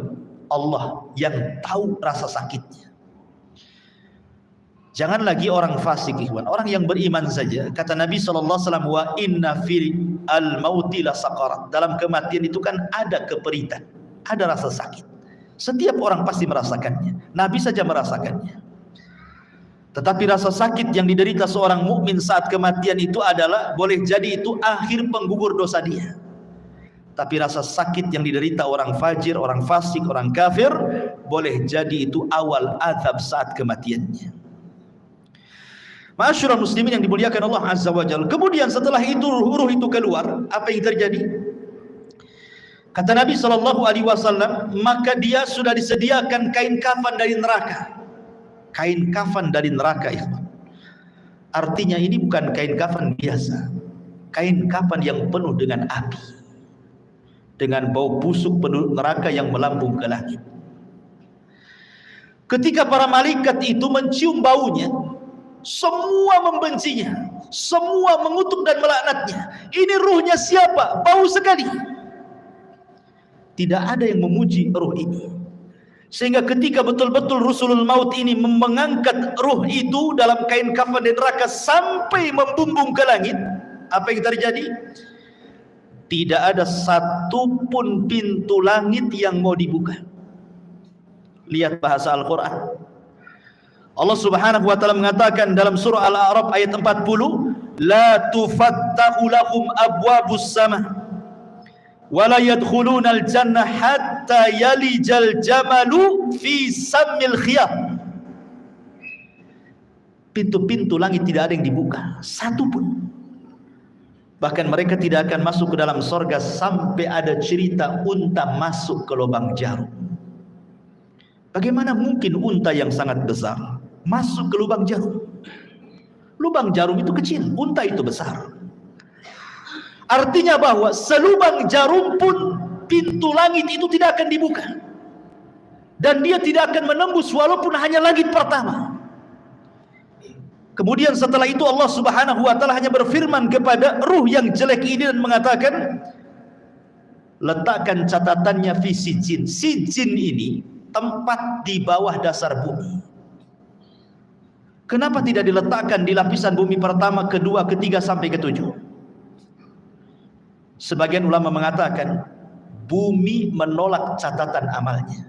Allah yang tahu rasa sakitnya. Jangan lagi orang fasik, ikhwan, orang yang beriman saja. Kata Nabi SAW, wa inna fi al-mauti la saqarat. Dalam kematian itu kan ada keperitan, ada rasa sakit. Setiap orang pasti merasakannya. Nabi saja merasakannya. Tetapi rasa sakit yang diderita seorang mukmin saat kematian itu adalah boleh jadi itu akhir penggugur dosa dia. Tapi rasa sakit yang diderita orang fajir, orang fasik, orang kafir, boleh jadi itu awal azab saat kematiannya. Ma'asyiral muslimin yang dimuliakan Allah Azza wa Jalla. Kemudian setelah itu ruh itu keluar, apa yang terjadi? Kata Nabi SAW, maka dia sudah disediakan kain kafan dari neraka. Kain kafan dari neraka, ikhwan. Artinya ini bukan kain kafan biasa. Kain kafan yang penuh dengan api, dengan bau busuk penduduk neraka yang melambung ke langit. Ketika para malaikat itu mencium baunya, semua membencinya, semua mengutuk dan melaknatnya. Ini ruhnya siapa? Bau sekali. Tidak ada yang memuji ruh ini. Sehingga ketika betul-betul Rusulul Maut ini mengangkat ruh itu dalam kain kafan di neraka sampai membumbung ke langit, apa yang terjadi? Tidak ada satupun pintu langit yang mau dibuka. Lihat bahasa Al-Quran. Allah Subhanahu wa taala mengatakan dalam surah Al-A'raf ayat 40, la tufattahu lahum abwabus sama wa la yadkhulunal jannah hatta yalijal jamalu fi sammil khiyat. Pintu-pintu langit tidak ada yang dibuka, satu pun. Bahkan mereka tidak akan masuk ke dalam sorga sampai ada cerita unta masuk ke lubang jarum. Bagaimana mungkin unta yang sangat besar masuk ke lubang jarum? Lubang jarum itu kecil, unta itu besar. Artinya bahwa selubang jarum pun pintu langit itu tidak akan dibuka. Dan dia tidak akan menembus walaupun hanya langit pertama. Kemudian setelah itu Allah Subhanahu wa taala hanya berfirman kepada ruh yang jelek ini dan mengatakan, letakkan catatannya fi sijin. Sijin ini tempat di bawah dasar bumi. Kenapa tidak diletakkan di lapisan bumi pertama, kedua, ketiga sampai ketujuh? Sebagian ulama mengatakan bumi menolak catatan amalnya.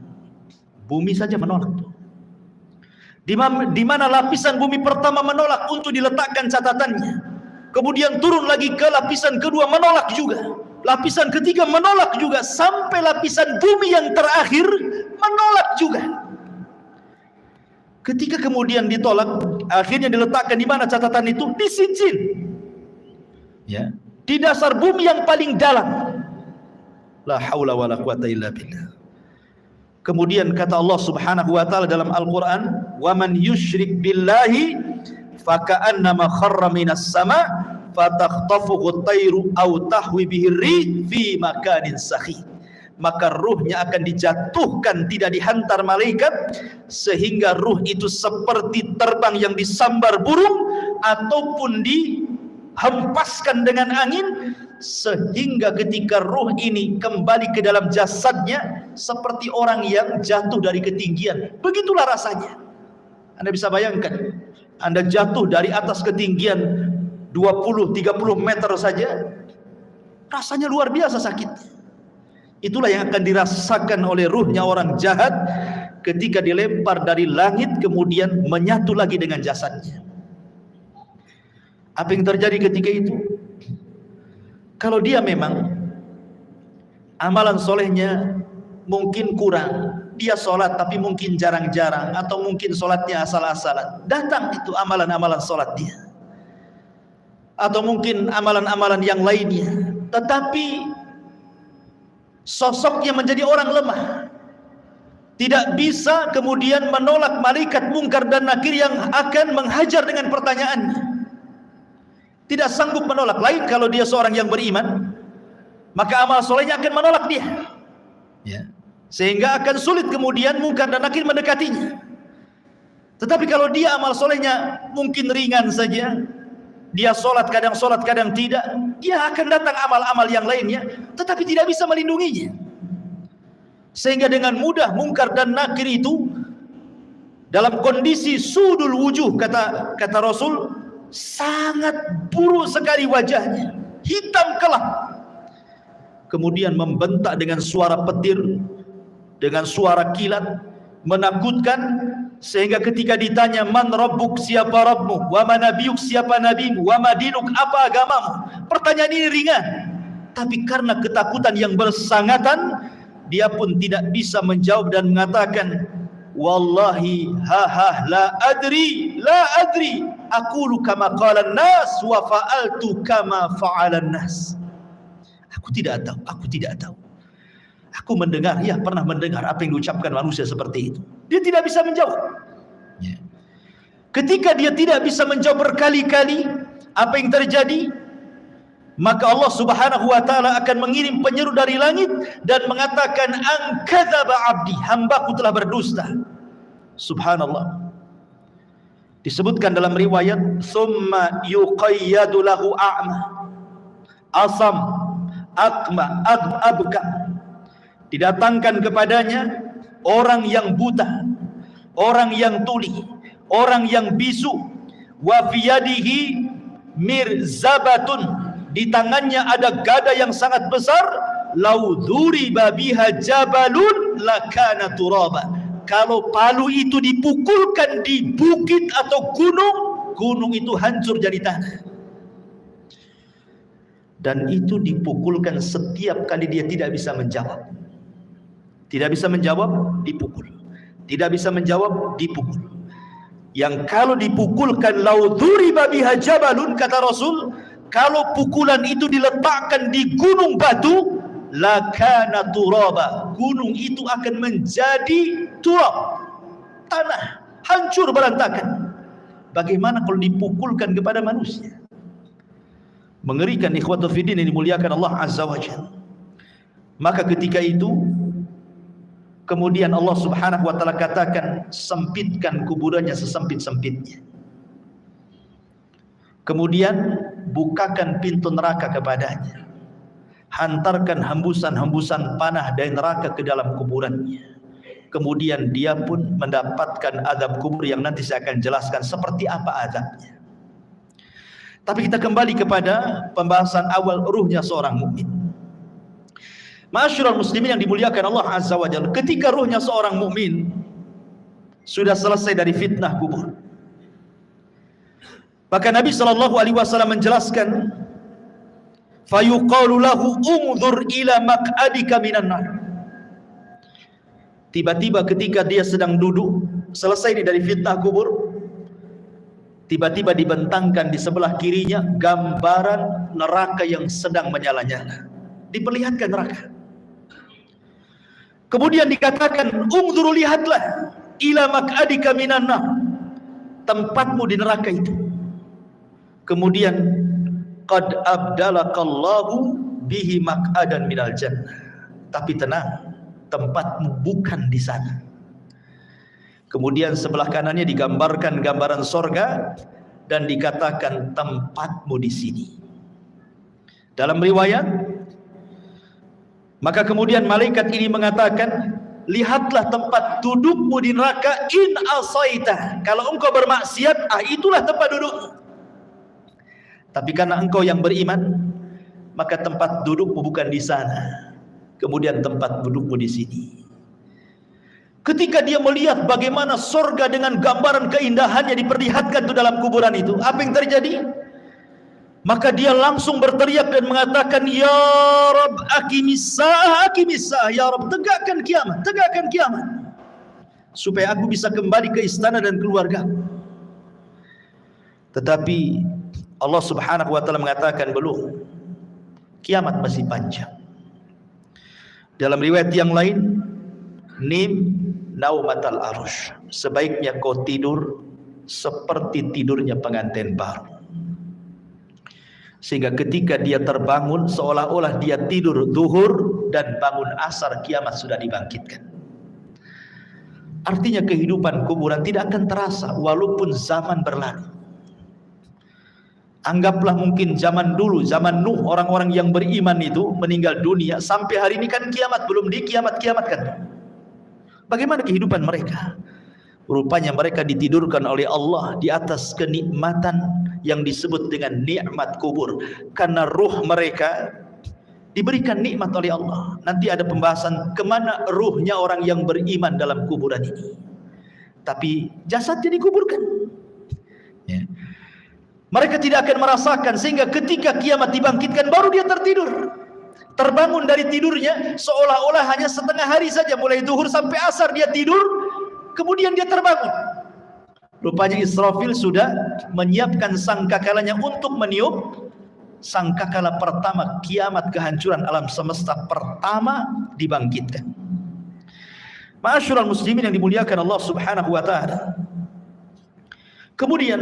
Bumi saja menolak. Di mana lapisan bumi pertama menolak untuk diletakkan catatannya. Kemudian turun lagi ke lapisan kedua menolak juga. Lapisan ketiga menolak juga. Sampai lapisan bumi yang terakhir menolak juga. Ketika kemudian ditolak, akhirnya diletakkan di mana catatan itu? Di sijin. Ya. Di dasar bumi yang paling dalam. La haula wala quwata illa billah. Kemudian kata Allah Subhanahu wa taala dalam Al-Qur'an, "Wa man yusyrik billahi faka'annama kharra minas sama' fatakhtafuhu at-tayru aw tahwi bihi ar-rih fi makanin sakhih." Maka ruhnya akan dijatuhkan, tidak dihantar malaikat, sehingga ruh itu seperti terbang yang disambar burung ataupun dihempaskan dengan angin, sehingga ketika ruh ini kembali ke dalam jasadnya seperti orang yang jatuh dari ketinggian. Begitulah rasanya. Anda bisa bayangkan, Anda jatuh dari atas ketinggian 20-30 meter saja, rasanya luar biasa sakit. Itulah yang akan dirasakan oleh ruhnya orang jahat ketika dilempar dari langit kemudian menyatu lagi dengan jasadnya. Apa yang terjadi ketika itu? Kalau dia memang amalan solehnya mungkin kurang, dia sholat tapi mungkin jarang-jarang, atau mungkin sholatnya asal-asalan, datang itu amalan-amalan sholat dia, atau mungkin amalan-amalan yang lainnya, tetapi sosoknya menjadi orang lemah, tidak bisa kemudian menolak malaikat mungkar dan nakir yang akan menghajar dengan pertanyaannya. Tidak sanggup menolak. Lain kalau dia seorang yang beriman, maka amal solehnya akan menolak dia, ya. Sehingga akan sulit kemudian mungkar dan nakir mendekatinya. Tetapi kalau dia amal solehnya mungkin ringan saja, dia sholat kadang tidak, dia akan datang amal-amal yang lainnya, tetapi tidak bisa melindunginya. Sehingga dengan mudah mungkar dan nakir itu dalam kondisi sudul wujuh, kata Rasul, sangat buruk sekali wajahnya, hitam kelam. Kemudian membentak dengan suara petir, dengan suara kilat, menakutkan, sehingga ketika ditanya, man rabbuk, siapa Rabbmu, wa ma nabiyuk, siapa nabimu, wa ma dinuk, apa agamamu, pertanyaan ini ringan, tapi karena ketakutan yang bersangatan, dia pun tidak bisa menjawab dan mengatakan, wallahi la adri aqulu kama qala an-nas wa fa'altu kama fa'ala an-nas. Aku tidak tahu. Aku mendengar, ya pernah mendengar apa yang diucapkan manusia seperti itu. Dia tidak bisa menjawab. Ya. Ketika dia tidak bisa menjawab berkali-kali apa yang terjadi, maka Allah Subhanahu wa taala akan mengirim penyeru dari langit dan mengatakan, an kadzaba abdi, hambaku telah berdusta. Subhanallah. Disebutkan dalam riwayat, summa yuqayyadu lahu a'ma, asam, akma, abka. Didatangkan kepadanya orang yang buta, orang yang tuli, orang yang bisu, wa fiyadihi mirzabatun, di tangannya ada gada yang sangat besar, lau dzuriba biha jabalun lakana turaba. Kalau palu itu dipukulkan di bukit atau gunung itu hancur jadi tanah. Dan itu dipukulkan setiap kali dia tidak bisa menjawab. Tidak bisa menjawab, dipukul. Tidak bisa menjawab, dipukul. Yang kalau dipukulkan, lau dzuriba biha jabalun, kata Rasul, kalau pukulan itu diletakkan di gunung batu, lakana turaba, gunung itu akan menjadi turab, tanah, hancur berantakan. Bagaimana kalau dipukulkan kepada manusia? Mengerikan, ikhwatul fiddin yang dimuliakan Allah Azza wa Jalla. Maka ketika itu kemudian Allah Subhanahu wa taala katakan, sempitkan kuburannya sesempit-sempitnya. Kemudian bukakan pintu neraka kepadanya. Hantarkan hembusan-hembusan panah dari neraka ke dalam kuburannya. Kemudian dia pun mendapatkan azab kubur yang nanti saya akan jelaskan seperti apa azabnya. Tapi kita kembali kepada pembahasan awal, ruhnya seorang mukmin. Ma'asyiral muslimin yang dimuliakan Allah Azza wa Jalla, ketika ruhnya seorang mukmin sudah selesai dari fitnah kubur, maka Nabi SAW menjelaskan, fayuqalu lahu unzur ila maq'adika minan nar. Tiba-tiba ketika dia sedang duduk selesai dari fitnah kubur, tiba-tiba dibentangkan di sebelah kirinya gambaran neraka yang sedang menyala-nyala. Diperlihatkan neraka. Kemudian dikatakan, unzur, lihatlah, ila maq'adika minan nar, tempatmu di neraka itu. Kemudian qad abdalakallahu bihi maq'adan minal jannah. Tapi tenang, tempatmu bukan di sana. Kemudian sebelah kanannya digambarkan gambaran sorga dan dikatakan tempatmu di sini. Dalam riwayat, maka kemudian malaikat ini mengatakan, lihatlah tempat dudukmu di neraka, in asaita, kalau engkau bermaksiat, itulah tempat dudukmu. Tapi karena engkau yang beriman, maka tempat dudukmu bukan di sana. Kemudian tempat dudukmu di sini. Ketika dia melihat bagaimana sorga dengan gambaran keindahannya diperlihatkan itu dalam kuburan itu, apa yang terjadi? Maka dia langsung berteriak dan mengatakan, ya Rabb, aqimis sa'ah, ya Rabb, tegakkan kiamat, supaya aku bisa kembali ke istana dan keluarga. Tetapi Allah Subhanahu wa taala mengatakan, belum, kiamat masih panjang. Dalam riwayat yang lain, nim naumatal arush, sebaiknya kau tidur seperti tidurnya pengantin baru. Sehingga ketika dia terbangun, seolah-olah dia tidur zuhur dan bangun asar, kiamat sudah dibangkitkan. Artinya kehidupan kuburan tidak akan terasa walaupun zaman berlalu. Anggaplah mungkin zaman dulu, zaman Nuh, orang-orang yang beriman itu meninggal dunia, sampai hari ini kan kiamat belum dikiamat-kiamatkan. Bagaimana kehidupan mereka? Rupanya mereka ditidurkan oleh Allah di atas kenikmatan yang disebut dengan nikmat kubur, karena ruh mereka diberikan nikmat oleh Allah. Nanti ada pembahasan kemana ruhnya orang yang beriman dalam kuburan ini. Tapi jasadnya dikuburkan. Ya. Mereka tidak akan merasakan, sehingga ketika kiamat dibangkitkan baru dia tertidur. Terbangun dari tidurnya seolah-olah hanya setengah hari saja, mulai zuhur sampai asar dia tidur, kemudian dia terbangun. Rupanya Israfil sudah menyiapkan sangkakalanya untuk meniup sangkakala pertama kiamat, kehancuran alam semesta pertama dibangkitkan. Ma'asyiral muslimin yang dimuliakan Allah Subhanahu wa taala. Kemudian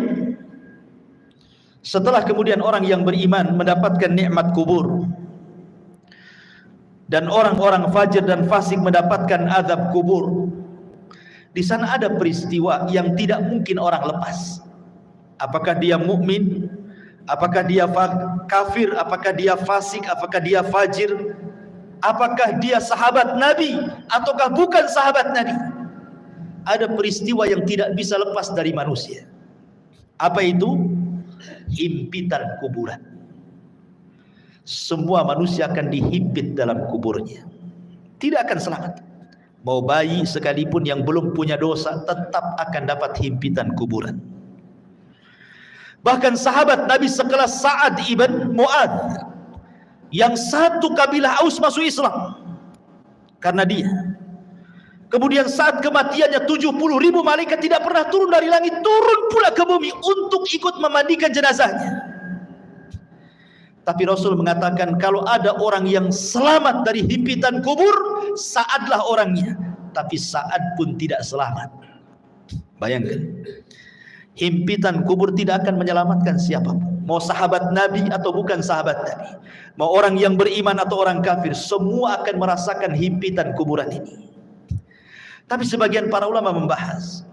setelah orang yang beriman mendapatkan nikmat kubur dan orang-orang fajir dan fasik mendapatkan azab kubur, di sana ada peristiwa yang tidak mungkin orang lepas. Apakah dia mukmin, apakah dia kafir, apakah dia fasik, apakah dia fajir, apakah dia sahabat Nabi ataukah bukan sahabat Nabi, ada peristiwa yang tidak bisa lepas dari manusia. Apa itu? Himpitan kuburan. Semua manusia akan dihimpit dalam kuburnya, tidak akan selamat. Mau bayi sekalipun yang belum punya dosa tetap akan dapat himpitan kuburan. Bahkan sahabat Nabi sekelas Sa'ad ibn Mu'adz, yang satu kabilah Aus masuk Islam karena dia. Kemudian saat kematiannya 70.000 malaikat tidak pernah turun dari langit, turun pula ke bumi untuk ikut memandikan jenazahnya. Tapi Rasul mengatakan, kalau ada orang yang selamat dari himpitan kubur, Sa'adlah orangnya. Tapi Sa'ad pun tidak selamat. Bayangkan, himpitan kubur tidak akan menyelamatkan siapapun, mau sahabat Nabi atau bukan sahabat Nabi, mau orang yang beriman atau orang kafir, semua akan merasakan himpitan kuburan ini. Tapi sebagian para ulama membahas,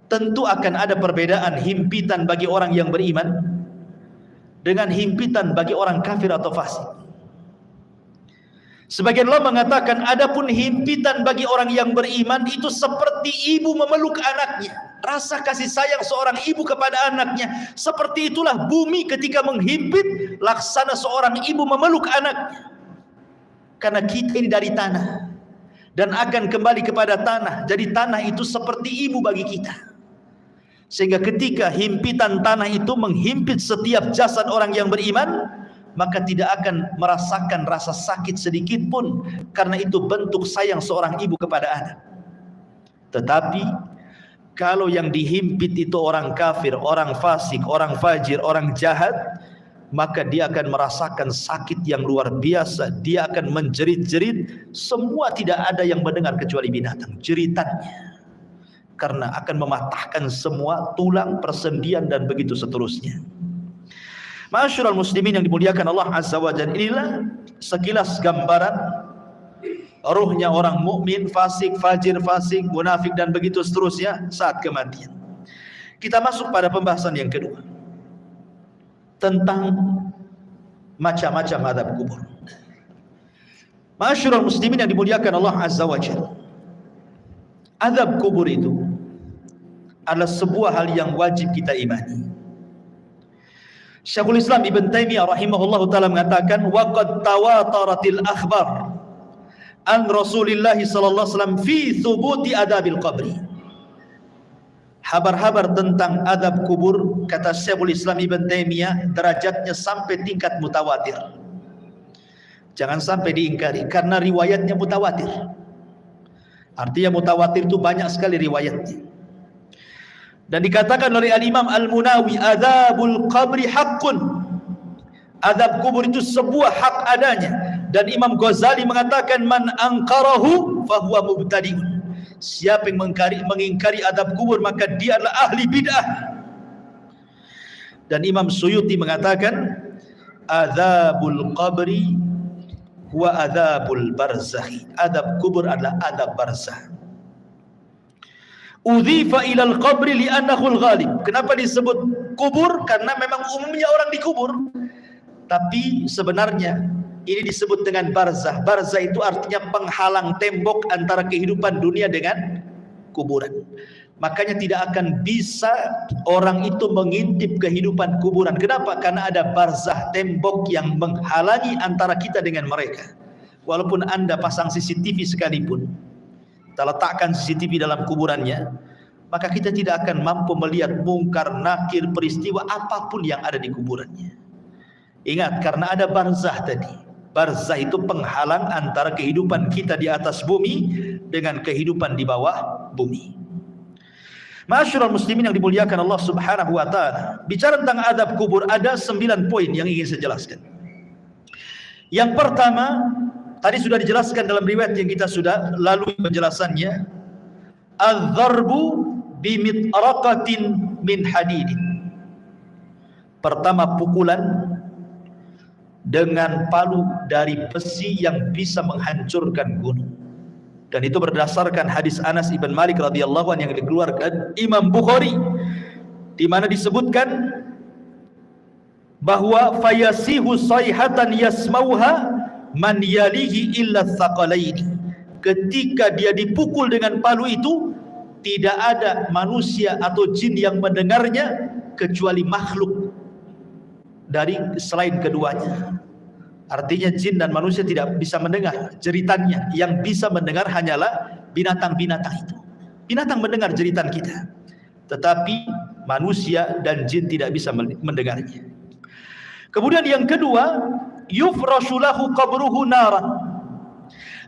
tentu akan ada perbedaan himpitan bagi orang yang beriman dengan himpitan bagi orang kafir atau fasik. Sebagian ulama mengatakan, adapun himpitan bagi orang yang beriman itu seperti ibu memeluk anaknya. Rasa kasih sayang seorang ibu kepada anaknya, seperti itulah bumi ketika menghimpit, laksana seorang ibu memeluk anaknya. Karena kita ini dari tanah dan akan kembali kepada tanah. Jadi tanah itu seperti ibu bagi kita. Sehingga ketika himpitan tanah itu menghimpit setiap jasad orang yang beriman, maka tidak akan merasakan rasa sakit sedikit pun, karena itu bentuk sayang seorang ibu kepada anak. Tetapi kalau yang dihimpit itu orang kafir, orang fasik, orang fajir, orang jahat, maka dia akan merasakan sakit yang luar biasa. Dia akan menjerit-jerit, semua tidak ada yang mendengar kecuali binatang jeritannya, karena akan mematahkan semua tulang, persendian dan begitu seterusnya. Ma'asyiral muslimin yang dimuliakan Allah Azza wa Jalla, inilah sekilas gambaran ruhnya orang mukmin, fasik, fajir, fasik, munafik dan begitu seterusnya saat kematian. Kita masuk pada pembahasan yang kedua, tentang macam-macam azab kubur. Ma'asyiral muslimin yang dimuliakan Allah Azza wa Jalla, azab kubur itu adalah sebuah hal yang wajib kita imani. Syekhul Islam Ibn Taimiyah rahimahullahu taala mengatakan, wa qad tawataratil akhbar an Rasulillah sallallahu alaihi wasallam fi thubuti adabil qabri. Habar-habar tentang adab kubur, kata Syekhul Islam Ibn Taimiyah, derajatnya sampai tingkat mutawatir. Jangan sampai diingkari, karena riwayatnya mutawatir. Artinya mutawatir itu banyak sekali riwayatnya. Dan dikatakan oleh Al-Imam Al-Munawi, adzabul qabri haqqun. Azab kubur itu sebuah hak adanya. Dan Imam Ghazali mengatakan, man angkarahu fahuwa mubtadi'un. Siapa yang mengingkari azab kubur, maka dia adalah ahli bid'ah. Dan Imam Suyuti mengatakan, adzabul qabri huwa adzabul barzakh. Azab kubur adalah azab barzakh. Udhifa ilal qabri li'annahu al-ghalib. Kenapa disebut kubur? Karena memang umumnya orang dikubur. Tapi sebenarnya ini disebut dengan barzah. Barzah itu artinya penghalang tembok antara kehidupan dunia dengan kuburan. makanya tidak akan bisa orang itu mengintip kehidupan kuburan. Kenapa? Karena ada barzah, tembok yang menghalangi antara kita dengan mereka. Walaupun Anda pasang CCTV sekalipun, kita letakkan CCTV dalam kuburannya, maka kita tidak akan mampu melihat mungkar, nakir, peristiwa apapun yang ada di kuburannya. Ingat, karena ada barzah tadi. Barzah itu penghalang antara kehidupan kita di atas bumi dengan kehidupan di bawah bumi. Ma'asyiral muslimin yang dimuliakan Allah Subhanahu wa taala. Bicara tentang adab kubur ada 9 poin yang ingin saya jelaskan. Yang pertama, tadi sudah dijelaskan dalam riwayat yang kita sudah lalui penjelasannya. Az-zarbu bimitraqatin min hadidin. Pertama, pukulan dengan palu dari besi yang bisa menghancurkan gunung. Dan itu berdasarkan hadis Anas ibn Malik radhiyallahu anhu yang dikeluarkan Imam Bukhari, di mana disebutkan bahwa fayasihu sayhatan yasmauha man yalihi illa tsaqalaini. Ketika dia dipukul dengan palu itu, tidak ada manusia atau jin yang mendengarnya kecuali makhluk dari selain keduanya. Artinya jin dan manusia tidak bisa mendengar jeritannya. Yang bisa mendengar hanyalah binatang-binatang itu. Binatang mendengar jeritan kita, tetapi manusia dan jin tidak bisa mendengarnya. Kemudian yang kedua, yufrashu lahu qabruhu naran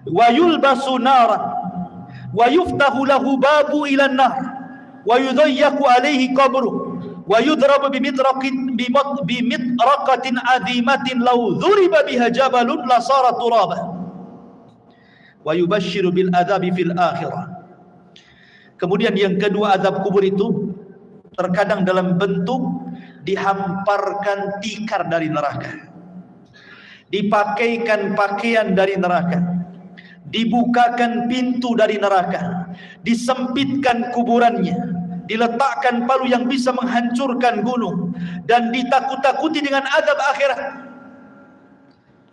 wa yulbasu naran wa yuftahu lahu babu ila nar wa yudayyaku alaihi qabruhu wa yudrabu bimitraqatin azimatin law dhuriba biha jabalun la sara turaba wa yubashshiru bil adzabi fil akhirah. Kemudian yang kedua, azab kubur itu terkadang dalam bentuk dihamparkan tikar dari neraka, dipakaikan pakaian dari neraka, dibukakan pintu dari neraka, disempitkan kuburannya, diletakkan palu yang bisa menghancurkan gunung, dan ditakut-takuti dengan azab akhirat.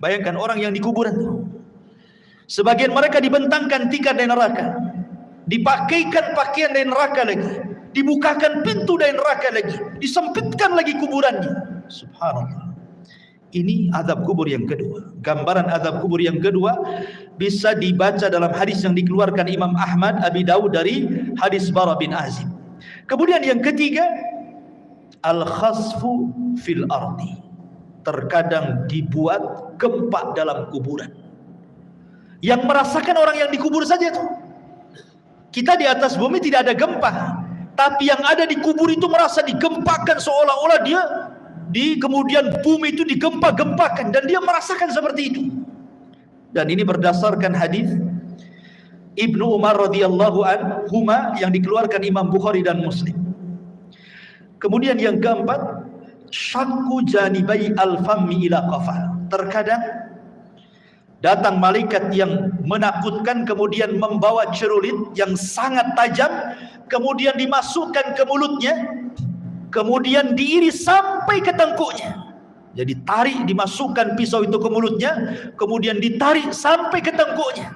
Bayangkan orang yang di kuburan itu, sebagian mereka dibentangkan tikar dari neraka, dipakaikan pakaian dari neraka lagi, dibukakan pintu dari neraka lagi, disempitkan lagi kuburannya. Subhanallah. Ini azab kubur yang kedua. Gambaran azab kubur yang kedua bisa dibaca dalam hadis yang dikeluarkan Imam Ahmad, Abi Dawud dari hadis Bara bin Azib. Kemudian yang ketiga, al-khasfu fil ardi. Terkadang dibuat gempa dalam kuburan. Yang merasakan orang yang dikubur saja itu. Kita di atas bumi tidak ada gempa, tapi yang ada di kubur itu merasa digempakan, seolah-olah dia kemudian bumi itu digempa-gempakan, dan dia merasakan seperti itu. Dan ini berdasarkan hadis Ibnu Umar radhiyallahu anhuma yang dikeluarkan Imam Bukhari dan Muslim. Kemudian yang keempat, syakku janibai al-fammi ila qafah. Terkadang datang malaikat yang menakutkan, kemudian membawa cerulit yang sangat tajam, kemudian dimasukkan ke mulutnya, kemudian diiris sampai ke tengkuknya. Jadi tarik, dimasukkan pisau itu ke mulutnya, kemudian ditarik sampai ke tengkuknya.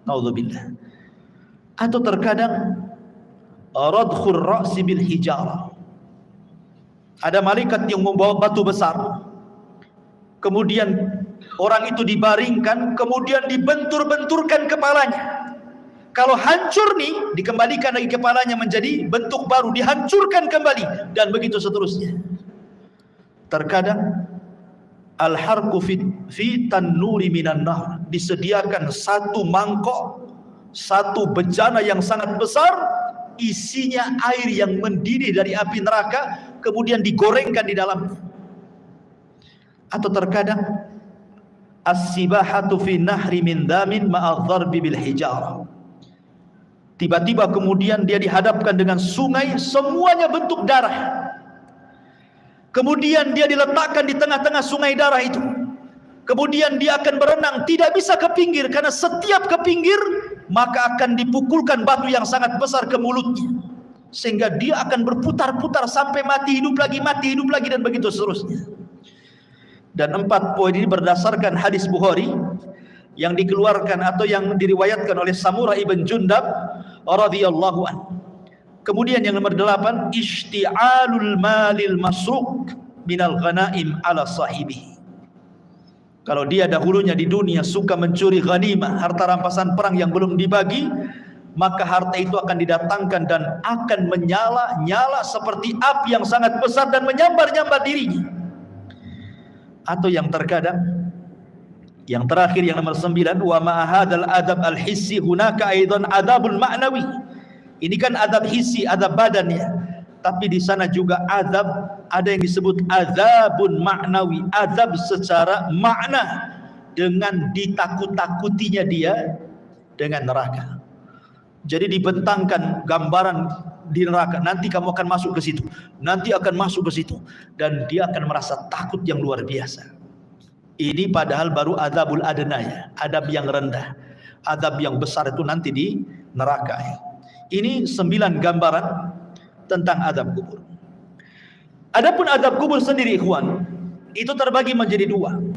Naudzubillah. Atau terkadang radkhur ra'si bil hijarah. Ada malaikat yang membawa batu besar, kemudian orang itu dibaringkan, kemudian dibentur-benturkan kepalanya. Kalau hancur nih, dikembalikan lagi kepalanya menjadi bentuk baru, dihancurkan kembali, dan begitu seterusnya. Terkadang al-harqu fi tannuri minan nar, disediakan satu mangkok, satu bejana yang sangat besar, isinya air yang mendidih dari api neraka, kemudian digorengkan di dalamnya. Atau terkadang as-sibahatu fi nahri min damin ma'adh-dharbi bil hijarah. Tiba-tiba kemudian dia dihadapkan dengan sungai, semuanya bentuk darah. Kemudian dia diletakkan di tengah-tengah sungai darah itu. Kemudian dia akan berenang, tidak bisa ke pinggir, karena setiap ke pinggir maka akan dipukulkan batu yang sangat besar ke mulutnya, sehingga dia akan berputar-putar sampai mati hidup lagi, dan begitu seterusnya. Dan 4 poin ini berdasarkan hadis Bukhari yang dikeluarkan atau yang diriwayatkan oleh Samurah ibn Jundab radhiyallahu anhu. Kemudian yang nomor 8, isti'alul malil masruk minal ghanaim ala sahibi. Kalau dia dahulunya di dunia suka mencuri ghanimah, harta rampasan perang yang belum dibagi, maka harta itu akan didatangkan dan akan menyala-nyala seperti api yang sangat besar dan menyambar-nyambar dirinya. Atau yang terkadang, yang terakhir yang nomor 9, wa ma'ahadal adab al-hissi hunaka aidan adabul ma'nawi. Ini kan adab hissi, adab badannya, tapi di sana juga adab, ada yang disebut adabun ma'nawi, adab secara makna, dengan ditakut-takutinya dia dengan neraka. Jadi dibentangkan gambaran di neraka, nanti kamu akan masuk ke situ, nanti akan masuk ke situ, dan dia akan merasa takut yang luar biasa. Ini padahal baru adabul adnaya, adab yang rendah. Adab yang besar itu nanti di neraka. Ini 9 gambaran tentang adab kubur. Adapun adab kubur sendiri, ikhwan, itu terbagi menjadi 2.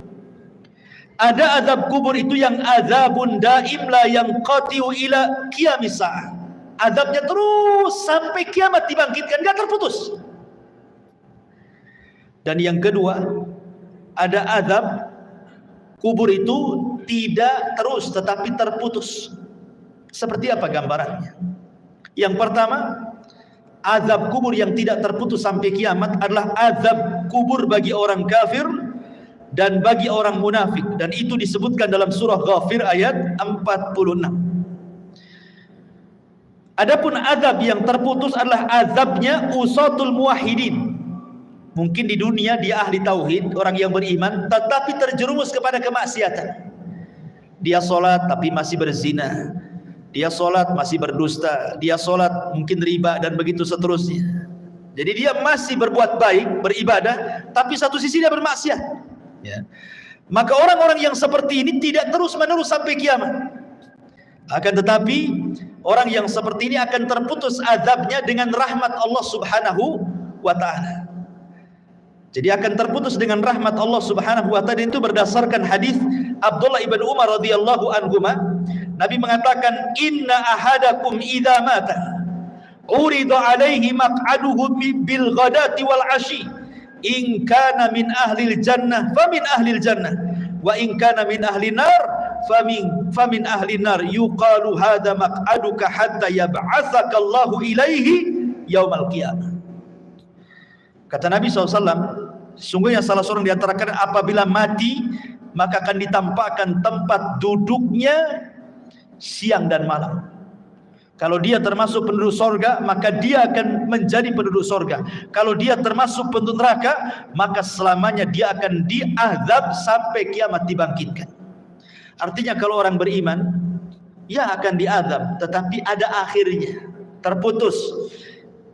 Ada adab kubur itu yang azabun daim la yanqati'u ila qiyamis sa'ah. Adabnya terus sampai kiamat dibangkitkan, enggak terputus. Dan yang kedua, ada adab kubur itu tidak terus tetapi terputus. Seperti apa gambarannya? Yang pertama, azab kubur yang tidak terputus sampai kiamat adalah azab kubur bagi orang kafir dan bagi orang munafik, dan itu disebutkan dalam surah Ghafir ayat 46. Adapun azab yang terputus adalah azabnya usatul muwahhidin. Mungkin di dunia dia ahli tauhid, orang yang beriman, tetapi terjerumus kepada kemaksiatan. Dia sholat tapi masih berzina, dia sholat masih berdusta, dia sholat mungkin riba, dan begitu seterusnya. Jadi dia masih berbuat baik, beribadah, tapi satu sisi dia bermaksiat, ya. Maka orang-orang yang seperti ini tidak terus-menerus sampai kiamat. Akan tetapi orang yang seperti ini akan terputus azabnya dengan rahmat Allah Subhanahu wa ta'ala. Jadi akan terputus dengan rahmat Allah Subhanahu wa ta'ala. Itu berdasarkan hadis Abdullah ibn Umar radhiyallahu anhuma. Nabi mengatakan, inna ahadakum idza mata urida alaihi maq'aduhu bil ghadati wal ashi, in kana min ahlil jannah famin ahlil jannah, wa in kana min ahli nar famin ahli nar, yuqalu hadza maq'aduka hatta yab'atsaka Allahu ilaihi yaumal qiyamah. Kata Nabi SAW, sungguhnya salah seorang di antara kalian apabila mati, maka akan ditampakkan tempat duduknya siang dan malam. Kalau dia termasuk penduduk sorga, maka dia akan menjadi penduduk sorga. Kalau dia termasuk penduduk neraka, maka selamanya dia akan diazab sampai kiamat dibangkitkan. Artinya kalau orang beriman, ya akan diazab, tetapi ada akhirnya, terputus.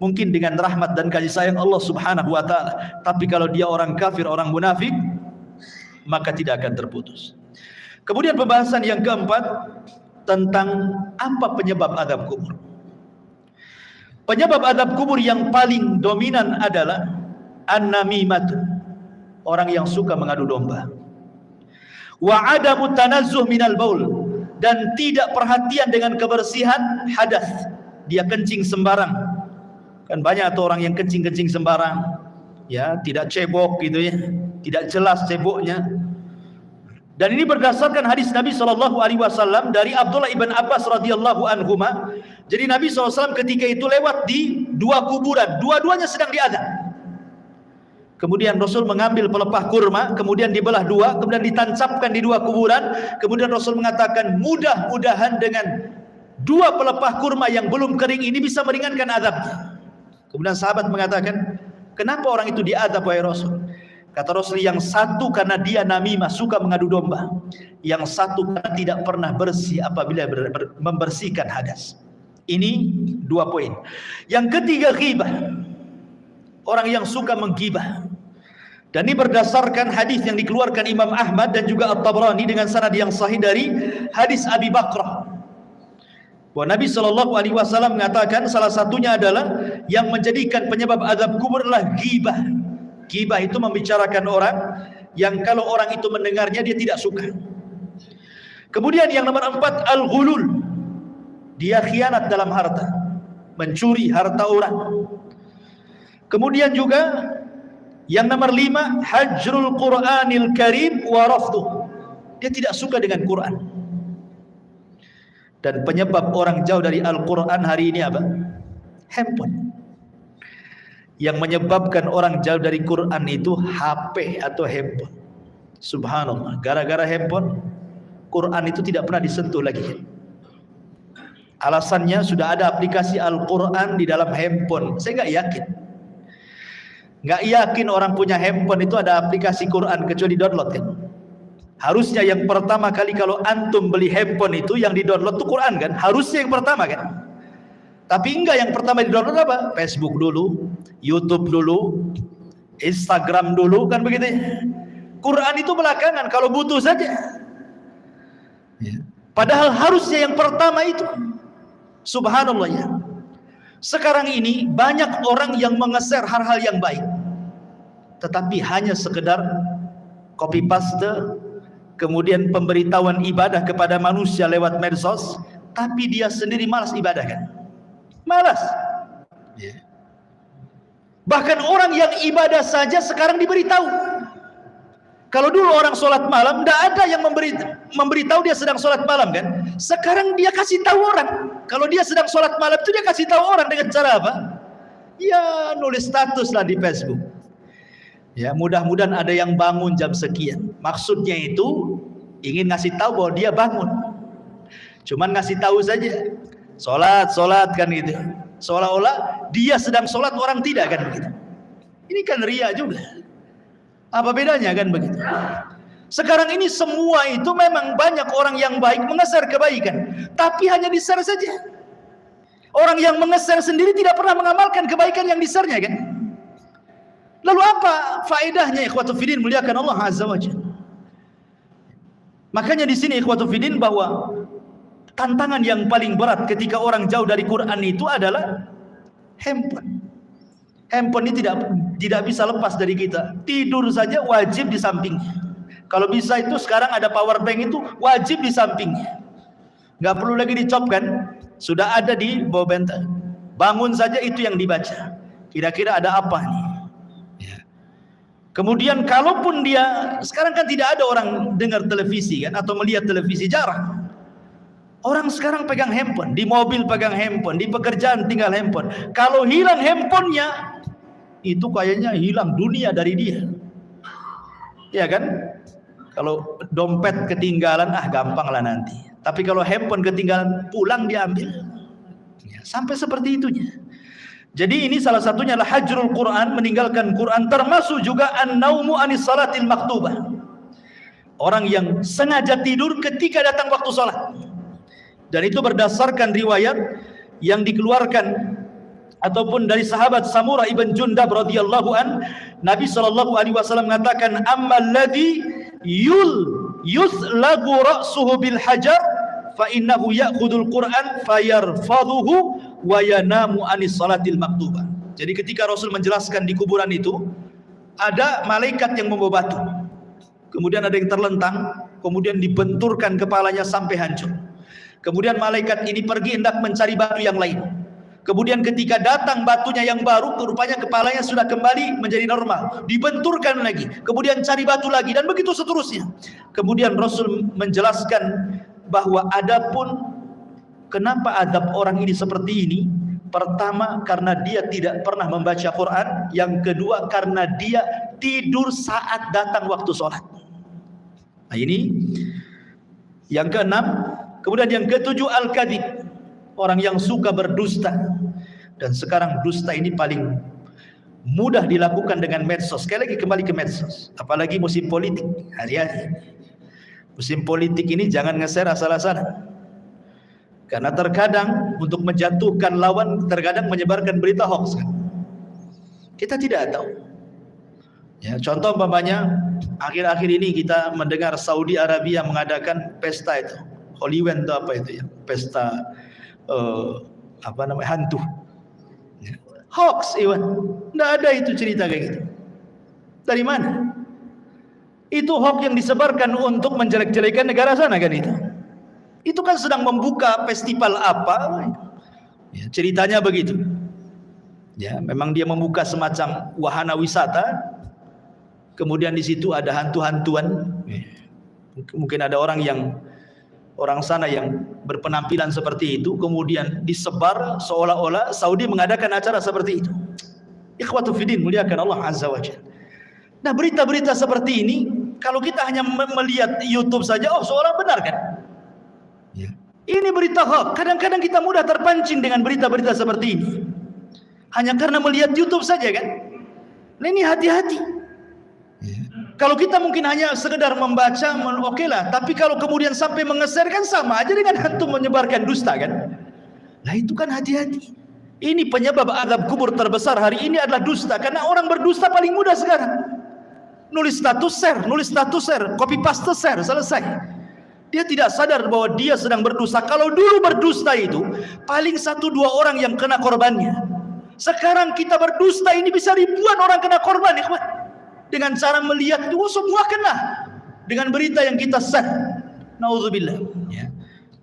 Mungkin dengan rahmat dan kasih sayang Allah Subhanahu wa ta'ala. Tapi kalau dia orang kafir, orang munafik, maka tidak akan terputus. Kemudian pembahasan yang keempat tentang apa penyebab azab kubur. Penyebab azab kubur yang paling dominan adalah an-namimatu, orang yang suka mengadu domba. Wa adamu tanazzuh minal baul, dan tidak perhatian dengan kebersihan hadas. Dia kencing sembarang. Kan banyak tuh orang yang kencing-kencing sembarang, ya, tidak cebok gitu ya, tidak jelas ceboknya. Dan ini berdasarkan hadis Nabi SAW dari Abdullah ibn Abbas radhiyallahu anhuma. Jadi Nabi SAW ketika itu lewat di 2 kuburan, dua-duanya sedang diazab. Kemudian Rasul mengambil pelepah kurma, kemudian dibelah 2, kemudian ditancapkan di 2 kuburan. Kemudian Rasul mengatakan, mudah-mudahan dengan 2 pelepah kurma yang belum kering ini bisa meringankan azabnya. Kemudian sahabat mengatakan, kenapa orang itu diazab wahai Rasul? Kata Rasul, yang satu karena dia namimah, suka mengadu domba. Yang satu karena tidak pernah bersih apabila membersihkan hadas. Ini 2 poin. Yang ketiga, ghibah. Orang yang suka menggibah. Dan ini berdasarkan hadis yang dikeluarkan Imam Ahmad dan juga At-Tabrani dengan sanad yang sahih dari hadis Abi Bakrah. Bahwa Nabi SAW mengatakan salah satunya adalah yang menjadikan penyebab azab kubur adalah ghibah. Ghibah itu membicarakan orang yang kalau orang itu mendengarnya dia tidak suka. Kemudian yang nomor 4, al-ghulul. Dia khianat dalam harta. mencuri harta orang. Kemudian juga yang nomor 5, hajrul Qur'anil Karim wa rafduh. Dia tidak suka dengan Quran. Dan penyebab orang jauh dari Al-Quran hari ini apa? Handphone. Yang menyebabkan orang jauh dari Quran itu HP atau handphone. Subhanallah, gara-gara handphone, Quran itu tidak pernah disentuh lagi. Alasannya sudah ada aplikasi Al-Quran di dalam handphone. Saya nggak yakin orang punya handphone itu ada aplikasi Quran kecuali download kan. Harusnya yang pertama kali kalau antum beli handphone itu yang di-download itu Quran kan? Harusnya yang pertama kan? Tapi enggak, yang pertama di-download apa? Facebook dulu, YouTube dulu, Instagram dulu, kan begitu ya? Quran itu belakangan kalau butuh saja. Padahal harusnya yang pertama itu. Subhanallah ya. Sekarang ini banyak orang yang mengeser hal-hal yang baik, tetapi hanya sekedar copy paste, kemudian pemberitahuan ibadah kepada manusia lewat medsos, tapi dia sendiri malas ibadah kan? Malas. Bahkan orang yang ibadah saja sekarang diberitahu. Kalau dulu orang sholat malam, tidak ada yang memberitahu dia sedang sholat malam kan? Sekarang dia kasih tahu orang. Kalau dia sedang sholat malam itu dia kasih tahu orang dengan cara apa? Ya nulis status lah di Facebook. Ya mudah-mudahan ada yang bangun jam sekian. Maksudnya itu ingin ngasih tahu bahwa dia bangun. Cuman ngasih tahu saja. Sholat kan gitu. Seolah-olah dia sedang sholat, orang tidak kan begitu. Ini kan ria juga. Apa bedanya kan begitu? Sekarang ini semua itu memang banyak orang yang baik mengeser kebaikan, tapi hanya di-share saja. Orang yang mengeser sendiri tidak pernah mengamalkan kebaikan yang di-share-nya kan? Lalu apa faedahnya ikhwatu fiddin muliakan Allah Azza wa Jalla? Makanya di sini ikhwatu fiddin bahwa tantangan yang paling berat ketika orang jauh dari Quran itu adalah handphone. Handphone ini tidak bisa lepas dari kita. Tidur saja wajib di sampingnya. Kalau bisa itu sekarang ada power bank itu wajib di sampingnya. Nggak perlu lagi dicopkan, sudah ada di bawah bantal. Bangun saja itu yang dibaca. Kira-kira ada apa nih? Ya. Kemudian kalaupun dia sekarang kan tidak ada orang dengar televisi kan atau melihat televisi, jarang. Orang sekarang pegang handphone, di mobil pegang handphone, di pekerjaan tinggal handphone. Kalau hilang handphonenya, itu kayaknya hilang dunia dari dia. Ya kan? Kalau dompet ketinggalan, gampang lah nanti. Tapi kalau handphone ketinggalan, pulang diambil. Ya, sampai seperti itunya. Jadi ini salah satunya adalah hajrul Quran, meninggalkan Quran, termasuk juga an-naumu anis salatil maktubah. Orang yang sengaja tidur ketika datang waktu salat. Dan itu berdasarkan riwayat yang dikeluarkan ataupun dari sahabat Samurah ibn Jundab radhiyallahu an, Nabi sallallahu alaihi wasallam mengatakan ammal ladzi yuslagu ra'suhu bil hajar fa innahu ya'khudul Qur'an fayarfadhuhu wa yanamu anis salatil maktubah. Jadi ketika Rasul menjelaskan di kuburan itu ada malaikat yang membawa batu. Kemudian ada yang terlentang, kemudian dibenturkan kepalanya sampai hancur. Kemudian malaikat ini pergi hendak mencari batu yang lain. Kemudian ketika datang batunya yang baru, rupanya kepalanya sudah kembali menjadi normal. Dibenturkan lagi, kemudian cari batu lagi, dan begitu seterusnya. Kemudian Rasul menjelaskan bahwa adapun kenapa adab orang ini seperti ini. Pertama, karena dia tidak pernah membaca Quran. Yang kedua, karena dia tidur saat datang waktu sholat. Nah ini yang keenam. Kemudian yang ketujuh, al-kadhib, orang yang suka berdusta. Dan sekarang dusta ini paling mudah dilakukan dengan medsos. Sekali lagi kembali ke medsos, apalagi musim politik hari-hari. Musim politik ini jangan nge-share asal-asalan, karena terkadang untuk menjatuhkan lawan, terkadang menyebarkan berita hoax. Kita tidak tahu ya. Contoh umpamanya akhir-akhir ini kita mendengar Saudi Arabia mengadakan pesta itu Hollywood atau apa itu ya, pesta hantu ya. Hoax Iwan, tidak ada itu cerita kayak gitu. Dari mana? Itu hoax yang disebarkan untuk menjelek-jelekan negara sana kan itu. Itu kan sedang membuka festival apa, Ya, ceritanya begitu. Ya, memang dia membuka semacam wahana wisata. Kemudian di situ ada hantu-hantuan. Mungkin ada orang sana yang berpenampilan seperti itu, kemudian disebar seolah-olah Saudi mengadakan acara seperti itu. Ikhwatu fiddin, muliakan Allah Azza wa Jalla. Nah, berita-berita seperti ini kalau kita hanya melihat YouTube saja, oh seolah benar kan? Ya. Ini berita hoax. Kadang-kadang kita mudah terpancing dengan berita-berita seperti ini. Hanya karena melihat YouTube saja kan? Nah, ini hati-hati. Ya. Kalau kita mungkin hanya sekedar membaca, oke lah. Tapi kalau kemudian sampai mengeser kan sama aja dengan hantu menyebarkan dusta kan? Nah itu kan hati-hati. Ini penyebab azab kubur terbesar hari ini adalah dusta. Karena orang berdusta paling mudah sekarang. Nulis status share, copy paste share, selesai. Dia tidak sadar bahwa dia sedang berdusta. Kalau dulu berdusta itu paling 1-2 orang yang kena korbannya. Sekarang kita berdusta ini bisa ribuan orang kena korban, ikhwan. Dengan cara melihat itu semua kena dengan berita yang kita share. Nauzubillah. Ya.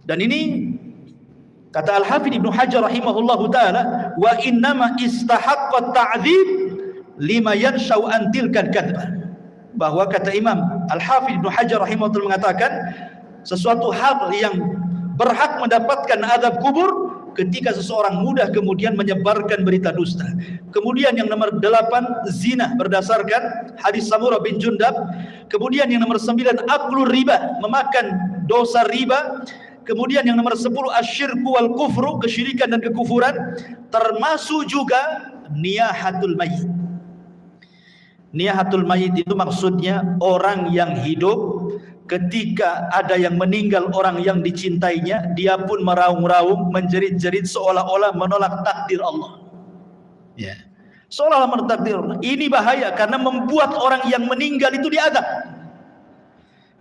Dan ini kata Al-Hafidz Ibnu Hajar rahimahullahu taala, wa innama istahaqqa ta'dzib lima yanshau an tilka kadzbah. Bahwa kata Imam Al-Hafidz Ibnu Hajar rahimahullah mengatakan sesuatu hal yang berhak mendapatkan azab kubur ketika seseorang mudah kemudian menyebarkan berita dusta. Kemudian yang nomor 8 zina berdasarkan hadis Samurah bin Jundab. Kemudian yang nomor 9 aklur riba, memakan dosa riba. Kemudian yang nomor 10 asyirku wal kufru, kesyirikan dan kekufuran, termasuk juga niyahatul mayyit. Niyahatul mayyit itu maksudnya orang yang hidup ketika ada yang meninggal orang yang dicintainya, dia pun meraung-raung, menjerit-jerit seolah-olah menolak takdir Allah. Ya. Seolah-olah menolak takdir Allah. Ini bahaya karena membuat orang yang meninggal itu diazab.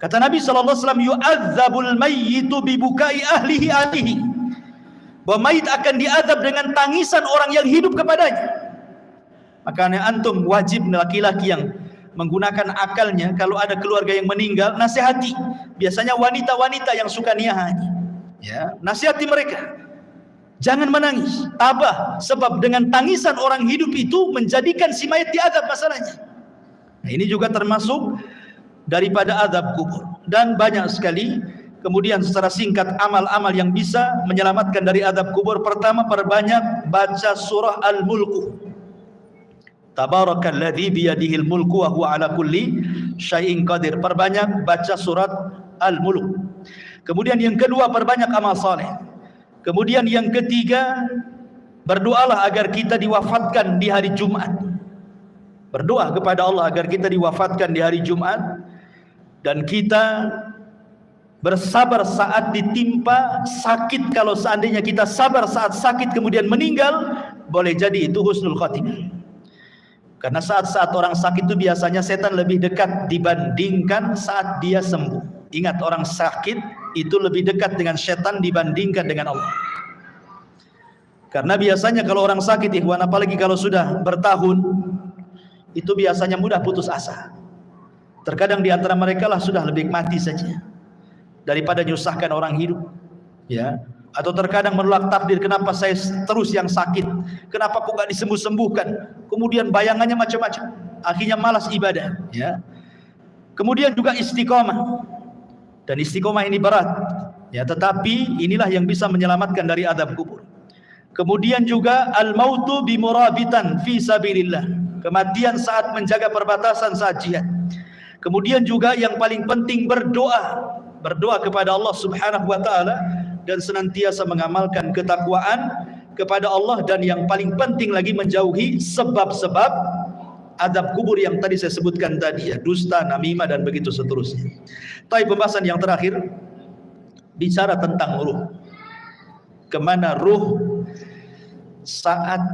Kata Nabi SAW, yu'adzabul mayyitu bibukai ahlihi alihi. Bahwa mayit akan diazab dengan tangisan orang yang hidup kepadanya. Makanya antum wajib laki-laki yang menggunakan akalnya, kalau ada keluarga yang meninggal, nasihati. Biasanya wanita-wanita yang suka niyahan, ya, nasihati mereka. Jangan menangis, tabah, sebab dengan tangisan orang hidup itu menjadikan si mayat diazab masalahnya. Nah, ini juga termasuk daripada azab kubur. Dan banyak sekali kemudian secara singkat amal-amal yang bisa menyelamatkan dari azab kubur. Pertama, perbanyak baca surah Al-Mulku. Tabarakalladzi biyadihil mulku wa huwa ala kulli syai'in qadir. Perbanyak baca surat Al-Mulk. Kemudian yang kedua, perbanyak amal saleh. Kemudian yang ketiga, berdoalah agar kita diwafatkan di hari Jumat. Berdoa kepada Allah agar kita diwafatkan di hari Jumat dan kita bersabar saat ditimpa sakit. Kalau seandainya kita sabar saat sakit kemudian meninggal, boleh jadi itu husnul khatimah. Karena saat-saat orang sakit itu biasanya setan lebih dekat dibandingkan saat dia sembuh. Ingat, orang sakit itu lebih dekat dengan setan dibandingkan dengan Allah. Karena biasanya kalau orang sakit, ikhwan, apalagi kalau sudah bertahun, itu biasanya mudah putus asa. Terkadang di antara mereka lah sudah lebih mati saja daripada nyusahkan orang hidup. Ya. Atau terkadang menolak takdir, kenapa saya terus yang sakit, kenapa kok gak disembuh-sembuhkan, kemudian bayangannya macam-macam, akhirnya malas ibadah, ya. Kemudian juga istiqomah, dan istiqomah ini berat, ya, tetapi inilah yang bisa menyelamatkan dari azab kubur. Kemudian juga al-mautu bimurabitan fi sabilillah, kematian saat menjaga perbatasan saat jihad. Kemudian juga yang paling penting berdoa kepada Allah Subhanahu wa taala dan senantiasa mengamalkan ketakwaan kepada Allah, dan yang paling penting lagi menjauhi sebab-sebab azab kubur yang tadi saya sebutkan tadi, ya, dusta, namimah dan begitu seterusnya. Tapi pembahasan yang terakhir bicara tentang ruh. Kemana ruh saat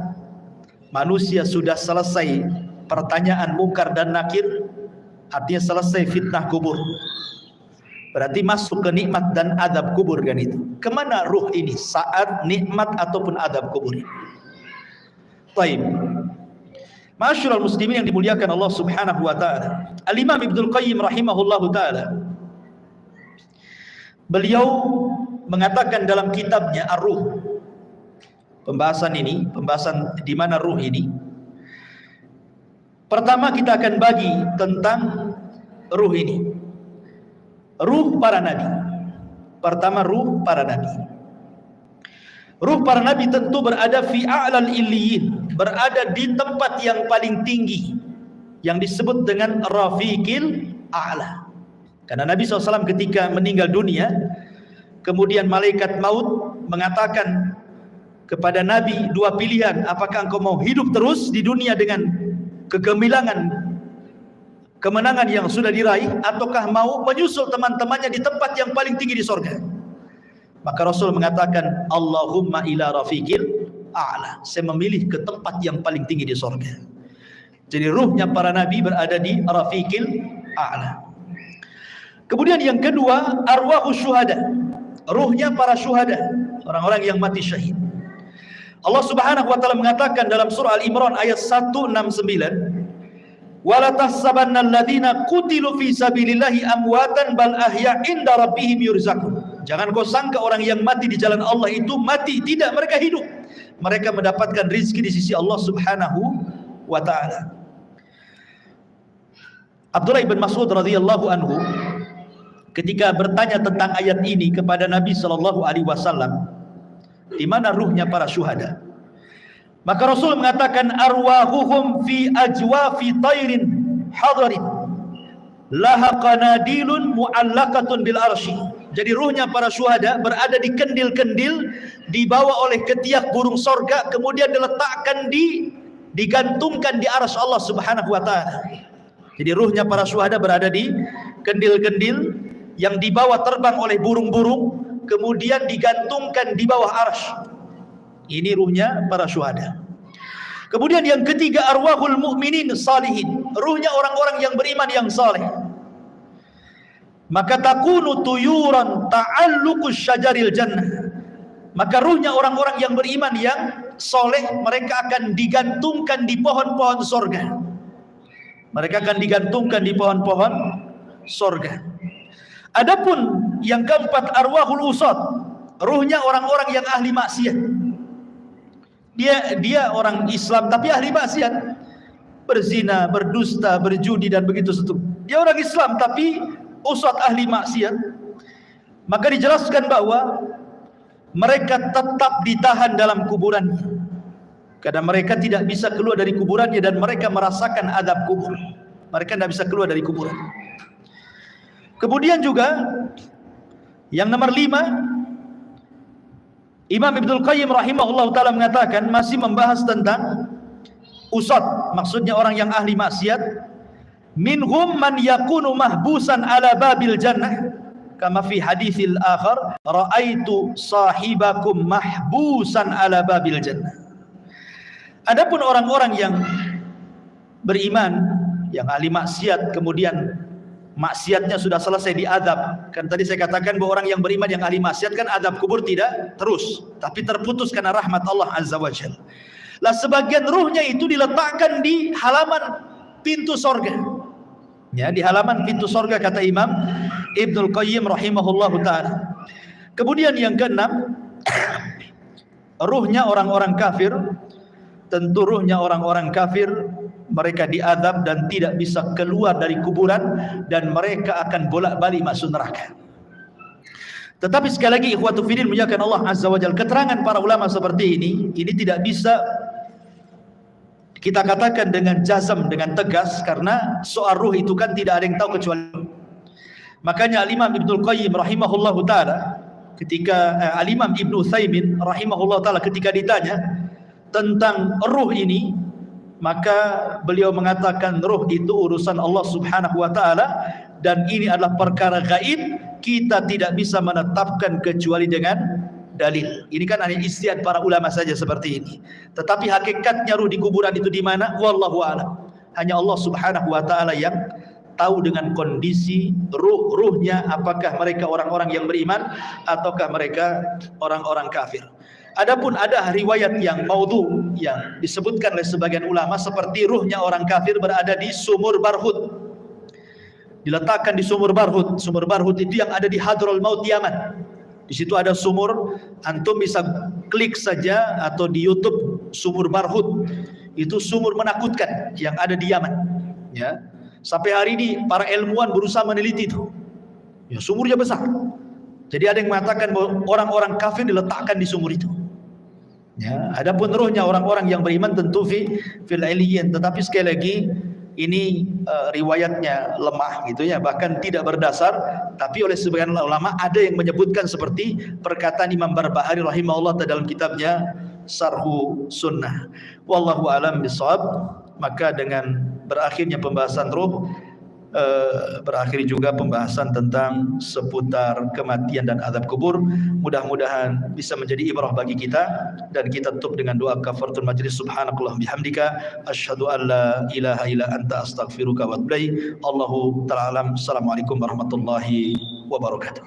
manusia sudah selesai pertanyaan mungkar dan nakir, artinya selesai fitnah kubur. Berarti masuk ke nikmat dan adab kubur kan itu. Kemana ruh ini saat nikmat ataupun adab kubur ini? Baik. Ma'asyiral muslimin yang dimuliakan Allah Subhanahu wa taala. Al-Imam Ibnu Qayyim rahimahullahu taala, beliau mengatakan dalam kitabnya Ar-Ruh, pembahasan di mana ruh ini. Pertama kita akan bagi tentang ruh ini. Ruh para nabi. Pertama, ruh para nabi. Ruh para nabi tentu berada fi a'lal illiyin, berada di tempat yang paling tinggi yang disebut dengan rafiqil a'la. Karena Nabi SAW ketika meninggal dunia, kemudian malaikat maut mengatakan kepada Nabi dua pilihan, apakah engkau mau hidup terus di dunia dengan kegemilangan, kemenangan yang sudah diraih, ataukah mau menyusul teman-temannya di tempat yang paling tinggi di sorga? Maka Rasul mengatakan, Allahumma ila rafiqil a'la, saya memilih ke tempat yang paling tinggi di sorga. Jadi ruhnya para nabi berada di rafiqil a'la. Kemudian yang kedua, arwahus syuhada, ruhnya para syuhada, orang-orang yang mati syahid. Allah Subhanahu wa taala mengatakan dalam surah Al-Imran ayat 169, wala tahsabanna alladziina qutilu fi sabilillahi amwatan bal ahya' inda rabbihim yurzaqun. Jangan kau sangka orang yang mati di jalan Allah itu mati, tidak, mereka hidup. Mereka mendapatkan rezeki di sisi Allah Subhanahu wa taala. Abdullah bin Mas'ud radhiyallahu anhu ketika bertanya tentang ayat ini kepada Nabi sallallahu alaihi wasallam, di mana ruhnya para syuhada? Maka Rasul mengatakan, arwahuhum fi ajwafi tayrin hadarin laha qanadilun mu'allaqatun bil arsy. Jadi ruhnya para syuhada berada di kendil-kendil, dibawa oleh ketiak burung sorga, kemudian diletakkan digantungkan di arsy Allah Subhanahu wa taala. Jadi ruhnya para syuhada berada di kendil-kendil yang dibawa terbang oleh burung-burung, kemudian digantungkan di bawah arsy. Ini ruhnya para syuhada. Kemudian yang ketiga, arwahul mu'minin salihin, ruhnya orang-orang yang beriman yang saleh. Maka takunu tuyuran ta'alluqus syajaril jannah, maka ruhnya orang-orang yang beriman yang soleh, mereka akan digantungkan di pohon-pohon sorga. Mereka akan digantungkan di pohon-pohon sorga. Adapun yang keempat, arwahul usad, ruhnya orang-orang yang ahli maksiat. Dia orang Islam tapi ahli maksiat, berzina, berdusta, berjudi dan begitu seterusnya. Dia orang Islam tapi usad ahli maksiat. Maka dijelaskan bahwa mereka tetap ditahan dalam kuburannya, karena mereka tidak bisa keluar dari kuburannya dan mereka merasakan adab kubur. Mereka tidak bisa keluar dari kuburan. Kemudian juga yang nomor 5, Imam Ibnul Qayyim rahimahullah ta'ala mengatakan, masih membahas tentang usad, maksudnya orang yang ahli maksiat. Minhum man yakunu mahbusan ala babil jannah kama fi haditsil akhar, ra'aitu sahibakum mahbusan ala babil jannah. Adapun orang-orang yang beriman, yang ahli maksiat, kemudian maksiatnya sudah selesai diadab. Kan tadi saya katakan bahwa orang yang beriman yang ahli maksiat kan adab kubur tidak terus, tapi terputus karena rahmat Allah Azza wa Jalla. Lah sebagian ruhnya itu diletakkan di halaman pintu sorga. Ya, di halaman pintu sorga kata Imam Ibnul Qayyim rahimahullahu ta'ala. Kemudian yang keenam, ruhnya orang-orang kafir. Tentu ruhnya orang-orang kafir, mereka diadab dan tidak bisa keluar dari kuburan, dan mereka akan bolak-balik masuk neraka. Tetapi sekali lagi ikhwatu fiddin muliakan Allah Azza wa Jalla, keterangan para ulama seperti ini tidak bisa kita katakan dengan jazam, dengan tegas, karena soal ruh itu kan tidak ada yang tahu kecuali. Makanya Al-Imam Ibnul Qayyim rahimahullahu ta'ala ketika Al-Imam Ibnu Utsaimin rahimahullahu ta'ala ketika ditanya tentang ruh ini, maka beliau mengatakan ruh itu urusan Allah Subhanahu wa ta'ala, dan ini adalah perkara gaib, kita tidak bisa menetapkan kecuali dengan dalil. Ini kan hanya ijtihad para ulama saja seperti ini. Tetapi hakikatnya ruh di kuburan itu di mana? Wallahu a'lam. Hanya Allah Subhanahu wa ta'ala yang tahu dengan kondisi ruhnya, apakah mereka orang-orang yang beriman ataukah mereka orang-orang kafir. Adapun ada riwayat yang maudhu yang disebutkan oleh sebagian ulama seperti ruhnya orang kafir berada di sumur Barhut. Diletakkan di sumur Barhut. Sumur Barhut itu yang ada di Hadraul Maut Yaman. Di situ ada sumur, antum bisa klik saja atau di YouTube sumur Barhut, itu sumur menakutkan yang ada di Yaman. Ya, sampai hari ini para ilmuwan berusaha meneliti itu. Ya, sumurnya besar. Jadi ada yang mengatakan bahwa orang-orang kafir diletakkan di sumur itu. Ya, adapun rohnya orang-orang yang beriman tentu fil iliyyin, tetapi sekali lagi ini riwayatnya lemah gitu ya, bahkan tidak berdasar. Tapi oleh sebagian ulama ada yang menyebutkan seperti perkataan Imam Barbahari rahimahullah dalam kitabnya Syarhu Sunnah. Wallahu alam bisawab. Maka dengan berakhirnya pembahasan ruh, berakhir juga pembahasan tentang seputar kematian dan azab kubur. Mudah-mudahan bisa menjadi ibrah bagi kita, dan kita tutup dengan doa kafaratul majlis. Subhanakallah bihamdika asyhadu an la ilaha illa anta astaghfiruka wa atubu ilaik. Allahu ta'ala alam. Assalamualaikum warahmatullahi wabarakatuh.